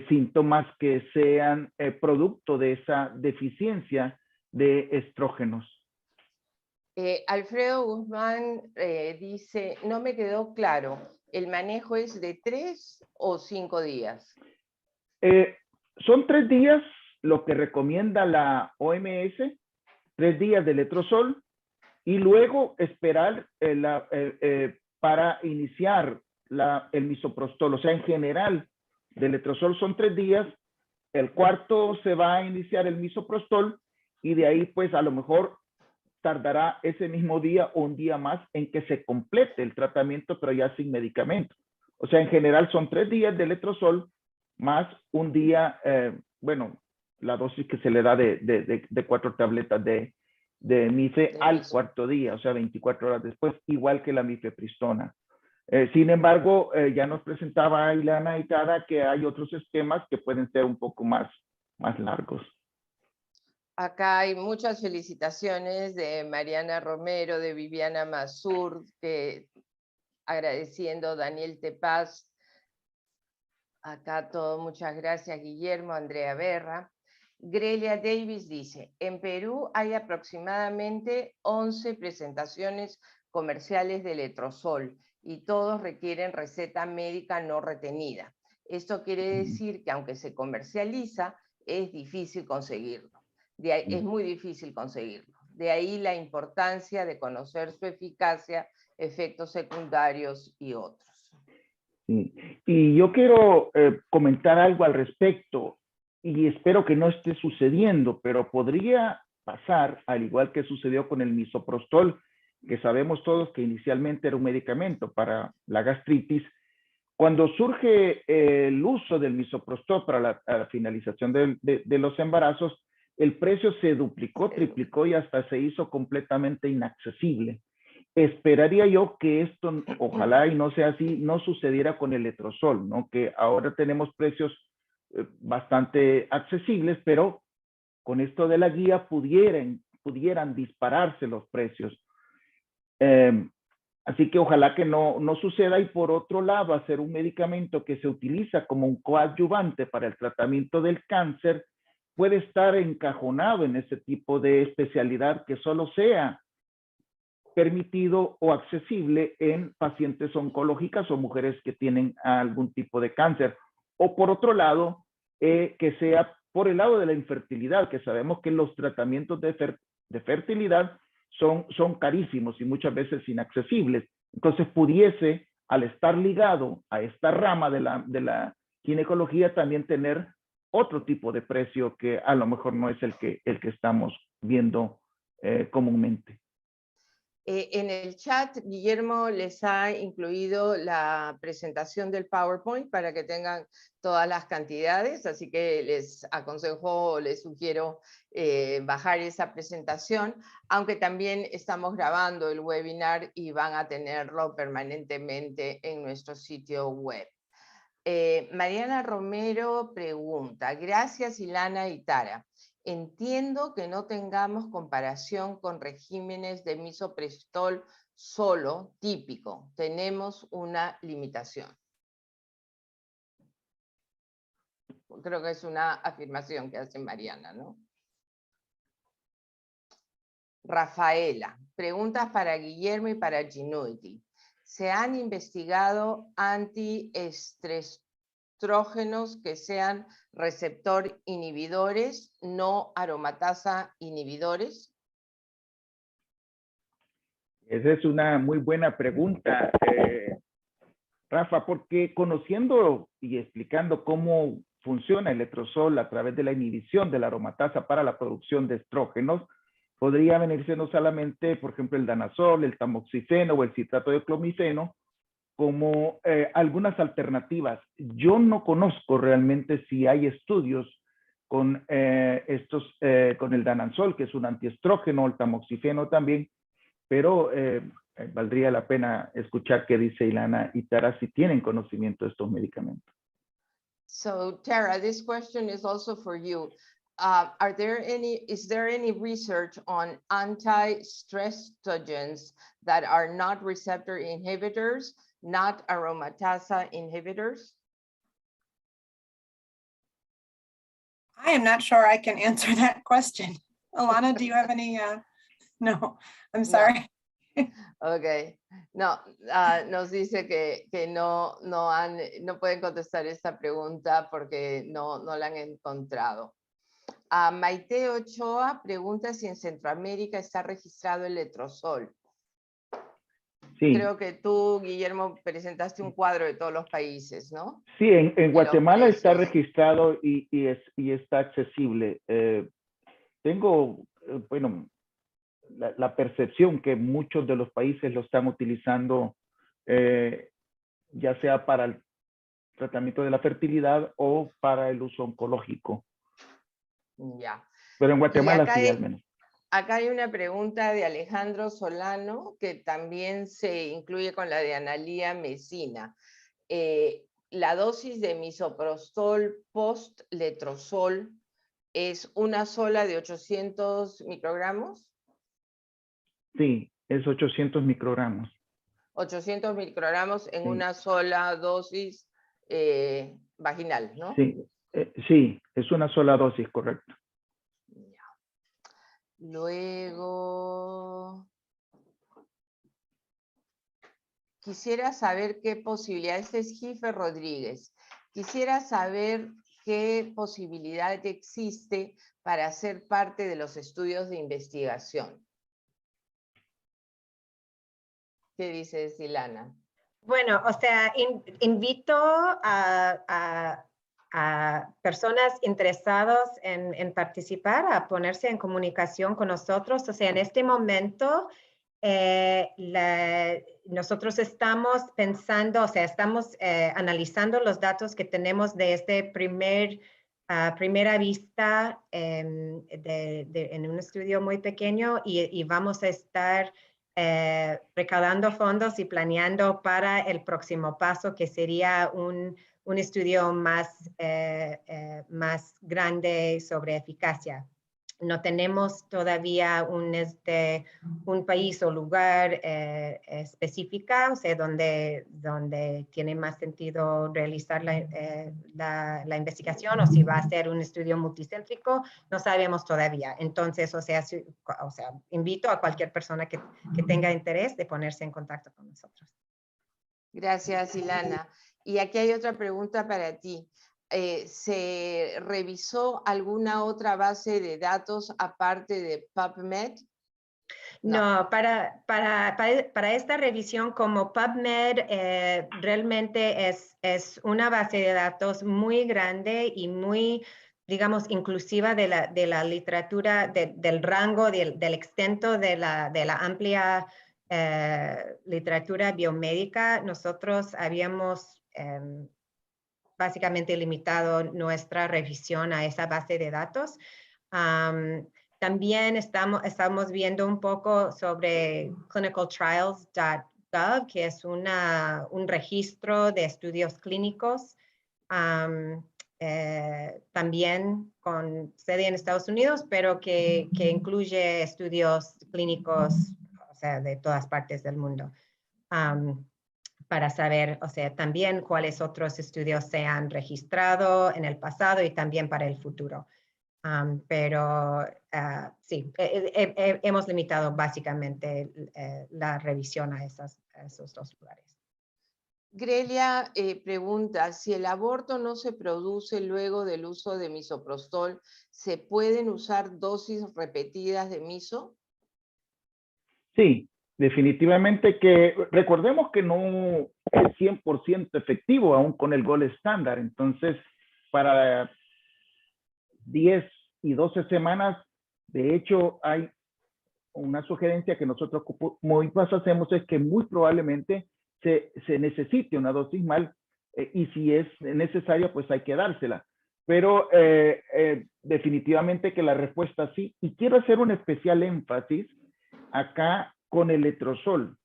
síntomas que sean producto de esa deficiencia de estrógenos. Alfredo Guzmán dice, no me quedó claro, ¿el manejo es de 3 o 5 días? Son 3 días lo que recomienda la OMS, 3 días de letrozol, y luego esperar para iniciar el misoprostol. O sea, en general, de letrozol son 3 días, el cuarto se va a iniciar el misoprostol, y de ahí pues a lo mejor tardará ese mismo día o un día más en que se complete el tratamiento, pero ya sin medicamento. O sea, en general son 3 días de letrozol más un día, bueno, la dosis que se le da de 4 tabletas de mife al cuarto día, o sea, 24 horas después, igual que la mifepristona. Sin embargo, ya nos presentaba Ileana Itada que hay otros esquemas que pueden ser un poco más largos. Acá hay muchas felicitaciones de Mariana Romero, de Viviana Mazur, agradeciendo Daniel Tepaz. Acá todo, muchas gracias Guillermo, Andrea Berra. Grelia Davis dice, en Perú hay aproximadamente 11 presentaciones comerciales de letrozol y todos requieren receta médica no retenida. Esto quiere decir que aunque se comercializa, es difícil conseguirlo. Es muy difícil conseguirlo. De ahí la importancia de conocer su eficacia, efectos secundarios y otros. Sí. Y yo quiero comentar algo al respecto, y espero que no esté sucediendo, pero podría pasar, al igual que sucedió con el misoprostol, que sabemos todos que inicialmente era un medicamento para la gastritis. Cuando surge el uso del misoprostol para la finalización de los embarazos, el precio se duplicó, triplicó y hasta se hizo completamente inaccesible. Esperaría yo que esto, ojalá y no sea así, no sucediera con el letrozol, ¿no? Que ahora tenemos precios bastante accesibles, pero con esto de la guía pudieran dispararse los precios. Así que ojalá que no suceda. Y por otro lado, hacer un medicamento que se utiliza como un coadyuvante para el tratamiento del cáncer puede estar encajonado en ese tipo de especialidad que solo sea permitido o accesible en pacientes oncológicas o mujeres que tienen algún tipo de cáncer. O por otro lado, que sea por el lado de la infertilidad, que sabemos que los tratamientos de fertilidad son carísimos y muchas veces inaccesibles. Entonces pudiese, al estar ligado a esta rama de la ginecología, también tener otro tipo de precio que a lo mejor no es el que estamos viendo comúnmente. En el chat, Guillermo les ha incluido la presentación del PowerPoint para que tengan todas las cantidades, así que les aconsejo, les sugiero bajar esa presentación, aunque también estamos grabando el webinar y van a tenerlo permanentemente en nuestro sitio web. Mariana Romero pregunta, gracias Ilana y Tara. Entiendo que no tengamos comparación con regímenes de misoprostol solo típico. Tenemos una limitación. Creo que es una afirmación que hace Mariana, ¿no? Rafaela, preguntas para Guillermo y para Genuity. ¿Se han investigado antiestrógenos que sean receptor inhibidores, no aromatasa inhibidores? Esa es una muy buena pregunta, Rafa, porque conociendo y explicando cómo funciona el letrozol a través de la inhibición de la aromatasa para la producción de estrógenos, podría venirse no solamente, por ejemplo, el danazol, el tamoxifeno o el citrato de clomifeno, como algunas alternativas. Yo no conozco realmente si hay estudios con con el danazol, que es un antiestrógeno, el tamoxifeno también, pero valdría la pena escuchar qué dice Ilana y Tara si tienen conocimiento de estos medicamentos. So Tara, this question is also for you. Is there any research on anti-stressogens that are not receptor inhibitors, not aromatase inhibitors? I am not sure I can answer that question. Alana, do you have any? No, I'm sorry. Ok, no, nos dice que no pueden contestar esta pregunta porque no la han encontrado. Maite Ochoa pregunta si en Centroamérica está registrado el letrozol. Sí. Creo que tú, Guillermo, presentaste un cuadro de todos los países, ¿no? Sí, en Guatemala está registrado y está accesible. Tengo, bueno, la percepción que muchos de los países lo están utilizando, ya sea para el tratamiento de la fertilidad o para el uso oncológico. Ya. Pero en Guatemala sí, al menos. Acá hay una pregunta de Alejandro Solano que también se incluye con la de Analía Mesina. ¿La dosis de misoprostol post-letrozol es una sola de 800 microgramos? Sí, es 800 microgramos. 800 microgramos en una sola dosis vaginal, ¿no? Sí, sí, es una sola dosis, correcto. Luego, quisiera saber qué posibilidades, es Gife Rodríguez, quisiera saber qué posibilidad existe para ser parte de los estudios de investigación. ¿Qué dices, Ilana? Bueno, o sea, invito a personas interesadas en participar, a ponerse en comunicación con nosotros. O sea, en este momento nosotros estamos pensando, o sea, estamos analizando los datos que tenemos de este primera vista en un estudio muy pequeño y vamos a estar recaudando fondos y planeando para el próximo paso, que sería un estudio más grande sobre eficacia. No tenemos todavía un país o lugar específico, o sea, donde tiene más sentido realizar la investigación, o si va a ser un estudio multicéntrico, no sabemos todavía. Entonces, o sea, invito a cualquier persona que tenga interés de ponerse en contacto con nosotros. Gracias, Ilana. Y aquí hay otra pregunta para ti. ¿Se revisó alguna otra base de datos aparte de PubMed? No, para esta revisión, como PubMed realmente es una base de datos muy grande y muy digamos, inclusiva de la literatura, del rango, del extento de la amplia literatura biomédica. Nosotros habíamos básicamente limitado nuestra revisión a esa base de datos. También estamos viendo un poco sobre clinicaltrials.gov, que es un registro de estudios clínicos, también con sede en Estados Unidos, pero que incluye estudios clínicos, o sea, de todas partes del mundo. Para saber, o sea, también cuáles otros estudios se han registrado en el pasado y también para el futuro. Pero sí, hemos limitado básicamente la revisión a esos dos lugares. Grelia pregunta, si el aborto no se produce luego del uso de misoprostol, ¿se pueden usar dosis repetidas de miso? Sí, definitivamente que recordemos que no es 100% efectivo aún con el gold estándar. Entonces, para 10 y 12 semanas, de hecho, hay una sugerencia que nosotros como IPAS hacemos es que muy probablemente se necesite una dosis mal y si es necesaria, pues hay que dársela. Pero definitivamente que la respuesta sí. Y quiero hacer un especial énfasis acá con el letrozol.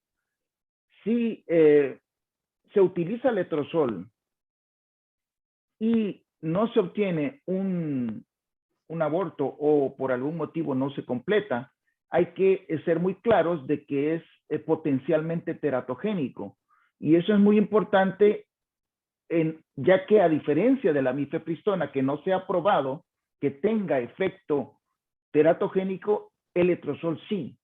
Si se utiliza letrozol y no se obtiene un aborto o por algún motivo no se completa, hay que ser muy claros de que es potencialmente teratogénico. Y eso es muy importante, ya que a diferencia de la mifepristona, que no se ha probado que tenga efecto teratogénico, el letrozol sí.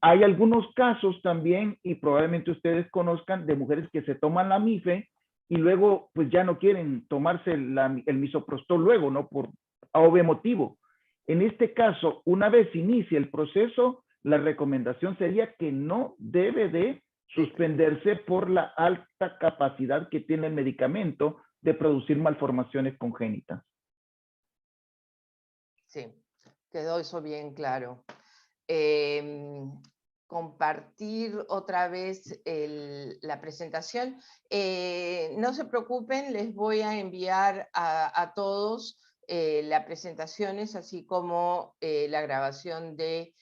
Hay algunos casos también, y probablemente ustedes conozcan, de mujeres que se toman la mife y luego pues ya no quieren tomarse el misoprostol luego, ¿no? Por obvio motivo. En este caso, una vez inicia el proceso, la recomendación sería que no debe de suspenderse por la alta capacidad que tiene el medicamento de producir malformaciones congénitas. Sí, quedó eso bien claro. Compartir otra vez la presentación. No se preocupen, les voy a enviar a todos las presentaciones, así como la grabación del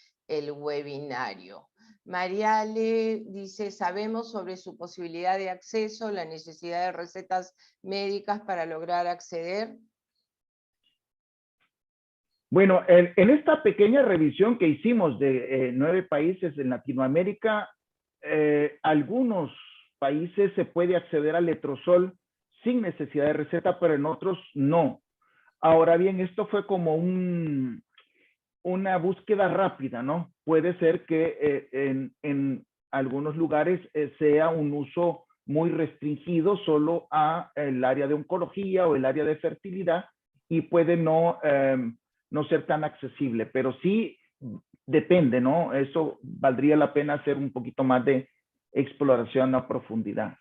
webinario. Mariale dice, sabemos sobre su posibilidad de acceso, la necesidad de recetas médicas para lograr acceder. Bueno, en esta pequeña revisión que hicimos de 9 países en Latinoamérica, algunos países se puede acceder al letrozol sin necesidad de receta, pero en otros no. Ahora bien, esto fue como una búsqueda rápida, ¿no? Puede ser que en algunos lugares sea un uso muy restringido solo a el área de oncología o el área de fertilidad y puede no ser tan accesible, pero sí depende, ¿no? Eso valdría la pena hacer un poquito más de exploración a profundidad.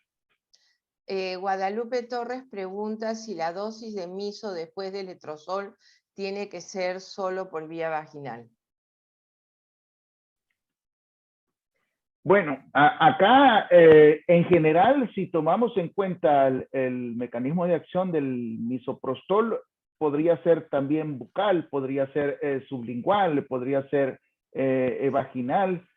Guadalupe Torres pregunta si la dosis de miso después del letrozol tiene que ser solo por vía vaginal. Bueno, acá en general, si tomamos en cuenta el mecanismo de acción del misoprostol, podría ser también bucal, podría ser sublingual, podría ser vaginal.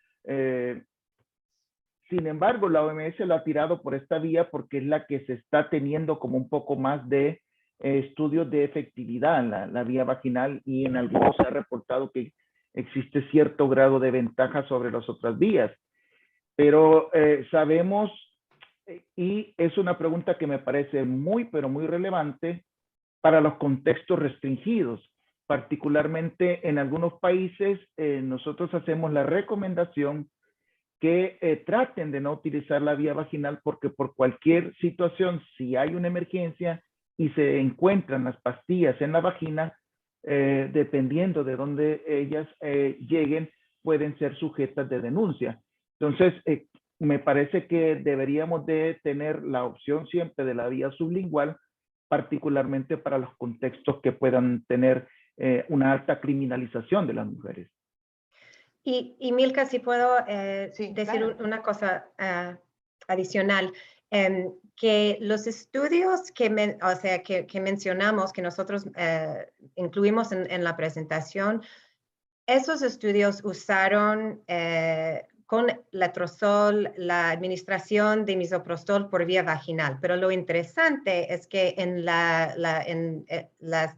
Sin embargo, la OMS lo ha tirado por esta vía porque es la que se está teniendo como un poco más de estudios de efectividad, la vía vaginal, y en algunos se ha reportado que existe cierto grado de ventaja sobre las otras vías. Pero sabemos, y es una pregunta que me parece muy, pero muy relevante para los contextos restringidos. Particularmente en algunos países, nosotros hacemos la recomendación que traten de no utilizar la vía vaginal porque por cualquier situación, si hay una emergencia y se encuentran las pastillas en la vagina, dependiendo de dónde ellas lleguen, pueden ser sujetas de denuncia. Entonces, me parece que deberíamos de tener la opción siempre de la vía sublingual particularmente para los contextos que puedan tener una alta criminalización de las mujeres. Y Milka, si puedo Sí, decir claro. una cosa adicional, que los estudios que mencionamos, que nosotros incluimos en la presentación, esos estudios usaron con letrozol la administración de misoprostol por vía vaginal, pero lo interesante es que en las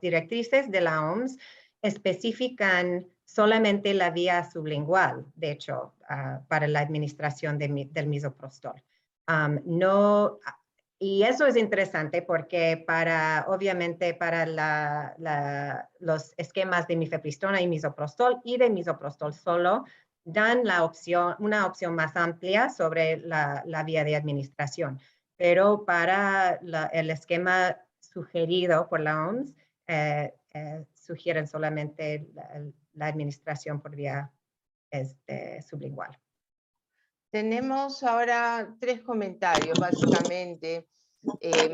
directrices de la OMS especifican solamente la vía sublingual, de hecho, para la administración del misoprostol. Y eso es interesante porque obviamente para los esquemas de mifepristona y misoprostol y de misoprostol solo, dan una opción más amplia sobre la vía de administración. Pero para el esquema sugerido por la OMS, sugieren solamente la administración por vía sublingual. Tenemos ahora 3 comentarios, básicamente.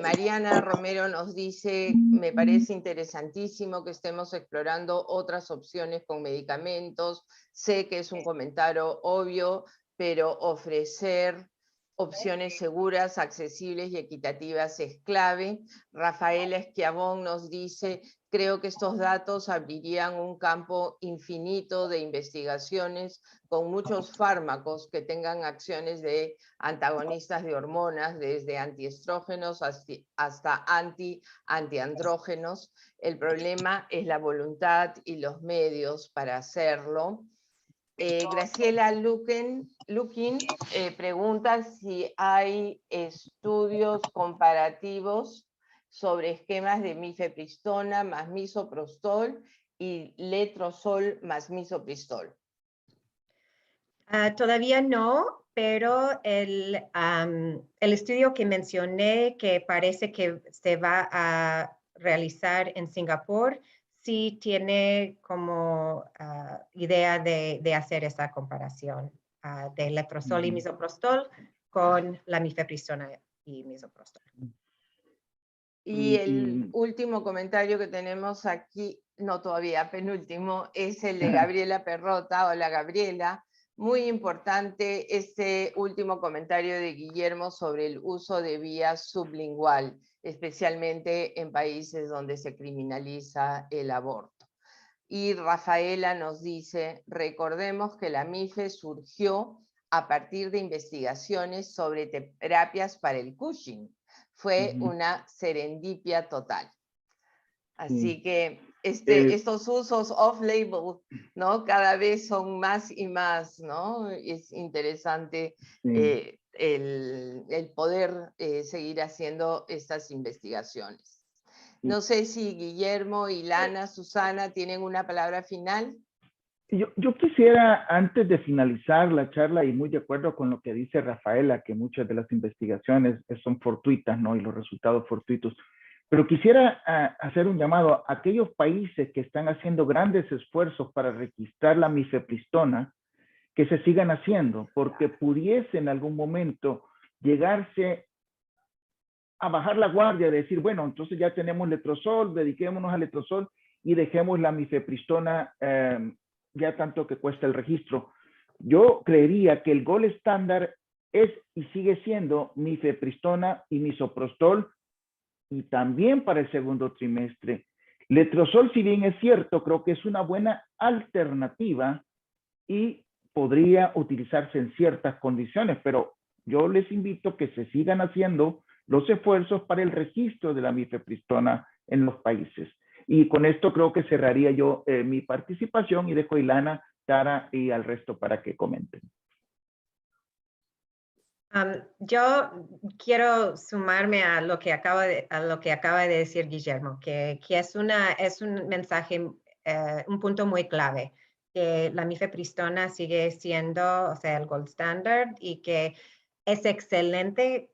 Mariana Romero nos dice, me parece interesantísimo que estemos explorando otras opciones con medicamentos. Sé que es un comentario obvio, pero ofrecer opciones seguras, accesibles y equitativas es clave. Rafaela Esquiavón nos dice, creo que estos datos abrirían un campo infinito de investigaciones con muchos fármacos que tengan acciones de antagonistas de hormonas, desde antiestrógenos hasta antiandrógenos. El problema es la voluntad y los medios para hacerlo. Graciela Lukin pregunta si hay estudios comparativos sobre esquemas de mifepristona más misoprostol y letrozol más misoprostol. Todavía no, pero el estudio que mencioné, que parece que se va a realizar en Singapur, sí tiene como idea de hacer esa comparación de letrozol y misoprostol con la mifepristona y misoprostol. Y el último comentario que tenemos aquí, no todavía, penúltimo, es el de Gabriela Perrota. Hola Gabriela. Muy importante este último comentario de Guillermo sobre el uso de vía sublingual, especialmente en países donde se criminaliza el aborto. Y Rafaela nos dice, recordemos que la MIFE surgió a partir de investigaciones sobre terapias para el Cushing. Fue una serendipia total. Así que estos usos off-label, ¿no? Cada vez son más y más, ¿no? Es interesante el poder seguir haciendo estas investigaciones. No sé si Guillermo, Ilana, Susana tienen una palabra final. Yo quisiera, antes de finalizar la charla, y muy de acuerdo con lo que dice Rafaela, que muchas de las investigaciones son fortuitas, ¿no? Y los resultados fortuitos. Pero quisiera hacer un llamado a aquellos países que están haciendo grandes esfuerzos para registrar la mifepristona, que se sigan haciendo, porque pudiese en algún momento llegarse a bajar la guardia, de decir, bueno, entonces ya tenemos letrozol, dediquémonos al letrozol y dejemos la mifepristona ya tanto que cuesta el registro. Yo creería que el gold estándar es y sigue siendo mifepristona y misoprostol, y también para el segundo trimestre. Letrozol, si bien es cierto, creo que es una buena alternativa y podría utilizarse en ciertas condiciones, pero yo les invito a que se sigan haciendo los esfuerzos para el registro de la mifepristona en los países. Y con esto creo que cerraría yo mi participación y dejo a Ilana, Tara y al resto para que comenten. Yo quiero sumarme a lo que acaba de decir Guillermo, que es un mensaje, un punto muy clave, que la mifepristona sigue siendo, o sea, el gold standard, y que es excelente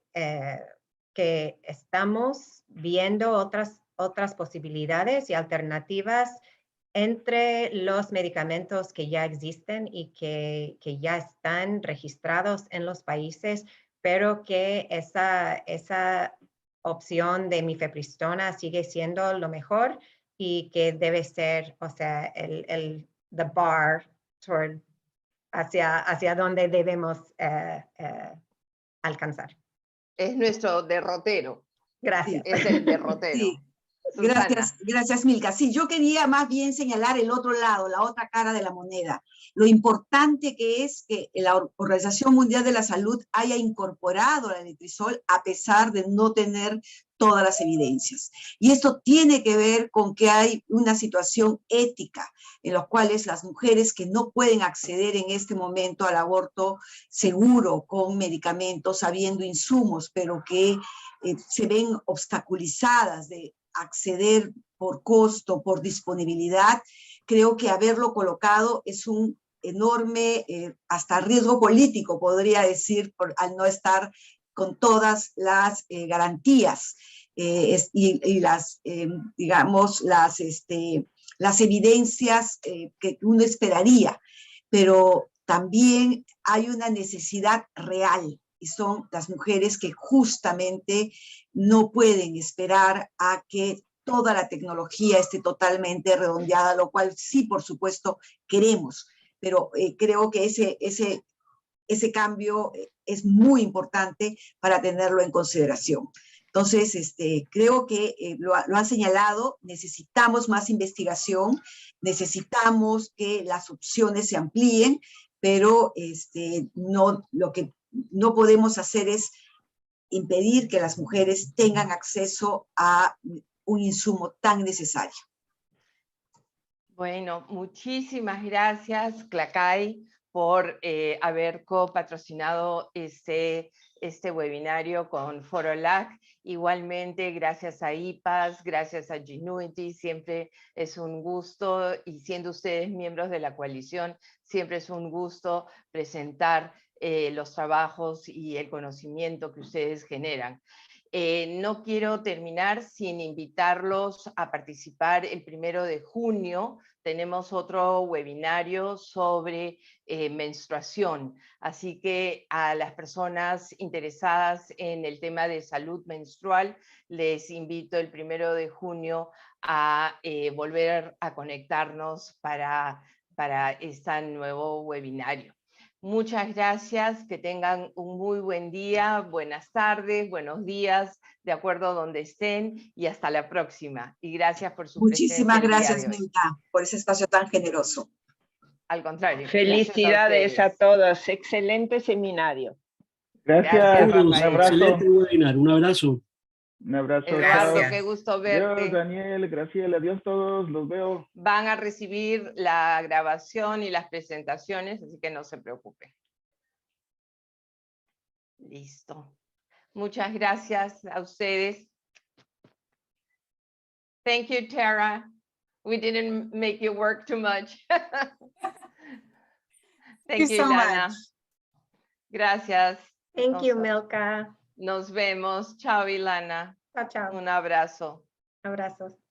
que estamos viendo otras posibilidades y alternativas entre los medicamentos que ya existen y que ya están registrados en los países, pero que esa opción de mifepristona sigue siendo lo mejor y que debe ser, o sea, the bar toward hacia donde debemos alcanzar. Es nuestro derrotero. Gracias. Es el derrotero. Sí. Susana. Gracias, Milka. Sí, yo quería más bien señalar el otro lado, la otra cara de la moneda. Lo importante que es que la Organización Mundial de la Salud haya incorporado la letrozol a pesar de no tener todas las evidencias. Y esto tiene que ver con que hay una situación ética en la cual las mujeres que no pueden acceder en este momento al aborto seguro con medicamentos, habiendo insumos, pero que se ven obstaculizadas de acceder por costo, por disponibilidad, creo que haberlo colocado es un enorme, hasta riesgo político, podría decir, al no estar con todas las garantías y las, digamos, las evidencias que uno esperaría. Pero también hay una necesidad real y son las mujeres que justamente no pueden esperar a que toda la tecnología esté totalmente redondeada, lo cual sí, por supuesto, queremos, pero creo que ese cambio es muy importante para tenerlo en consideración. Entonces, creo que lo han señalado, necesitamos más investigación, necesitamos que las opciones se amplíen, pero lo que no podemos hacer es impedir que las mujeres tengan acceso a un insumo tan necesario. Bueno, muchísimas gracias, Clacay, por haber copatrocinado este webinario con Foro LAC. Igualmente, gracias a IPAS, gracias a Genuity, siempre es un gusto, y siendo ustedes miembros de la coalición, siempre es un gusto presentar los trabajos y el conocimiento que ustedes generan. No quiero terminar sin invitarlos a participar el 1 de junio. Tenemos otro webinario sobre menstruación. Así que a las personas interesadas en el tema de salud menstrual, les invito el 1 de junio a volver a conectarnos para este nuevo webinario. Muchas gracias, que tengan un muy buen día, buenas tardes, buenos días, de acuerdo a donde estén, y hasta la próxima. Y gracias por su Muchísimas presencia. gracias, Milka, por ese espacio tan generoso. Al contrario. Felicidades a todos, excelente seminario. Gracias, un Rafael. abrazo. Excelente webinar, un abrazo. Un abrazo. Eduardo, chao. qué gusto Adiós, verte. Daniel, Graciela, adiós todos, los veo. Van a recibir la grabación y las presentaciones, así que no se preocupen. Listo. Muchas gracias a ustedes. Thank you, Tara. We didn't make you work too much. Thank you, so Ilana. much. Gracias. Thank you, Milka. Nos vemos. Chao, Ilana. Chao, chao. Un abrazo. Abrazos.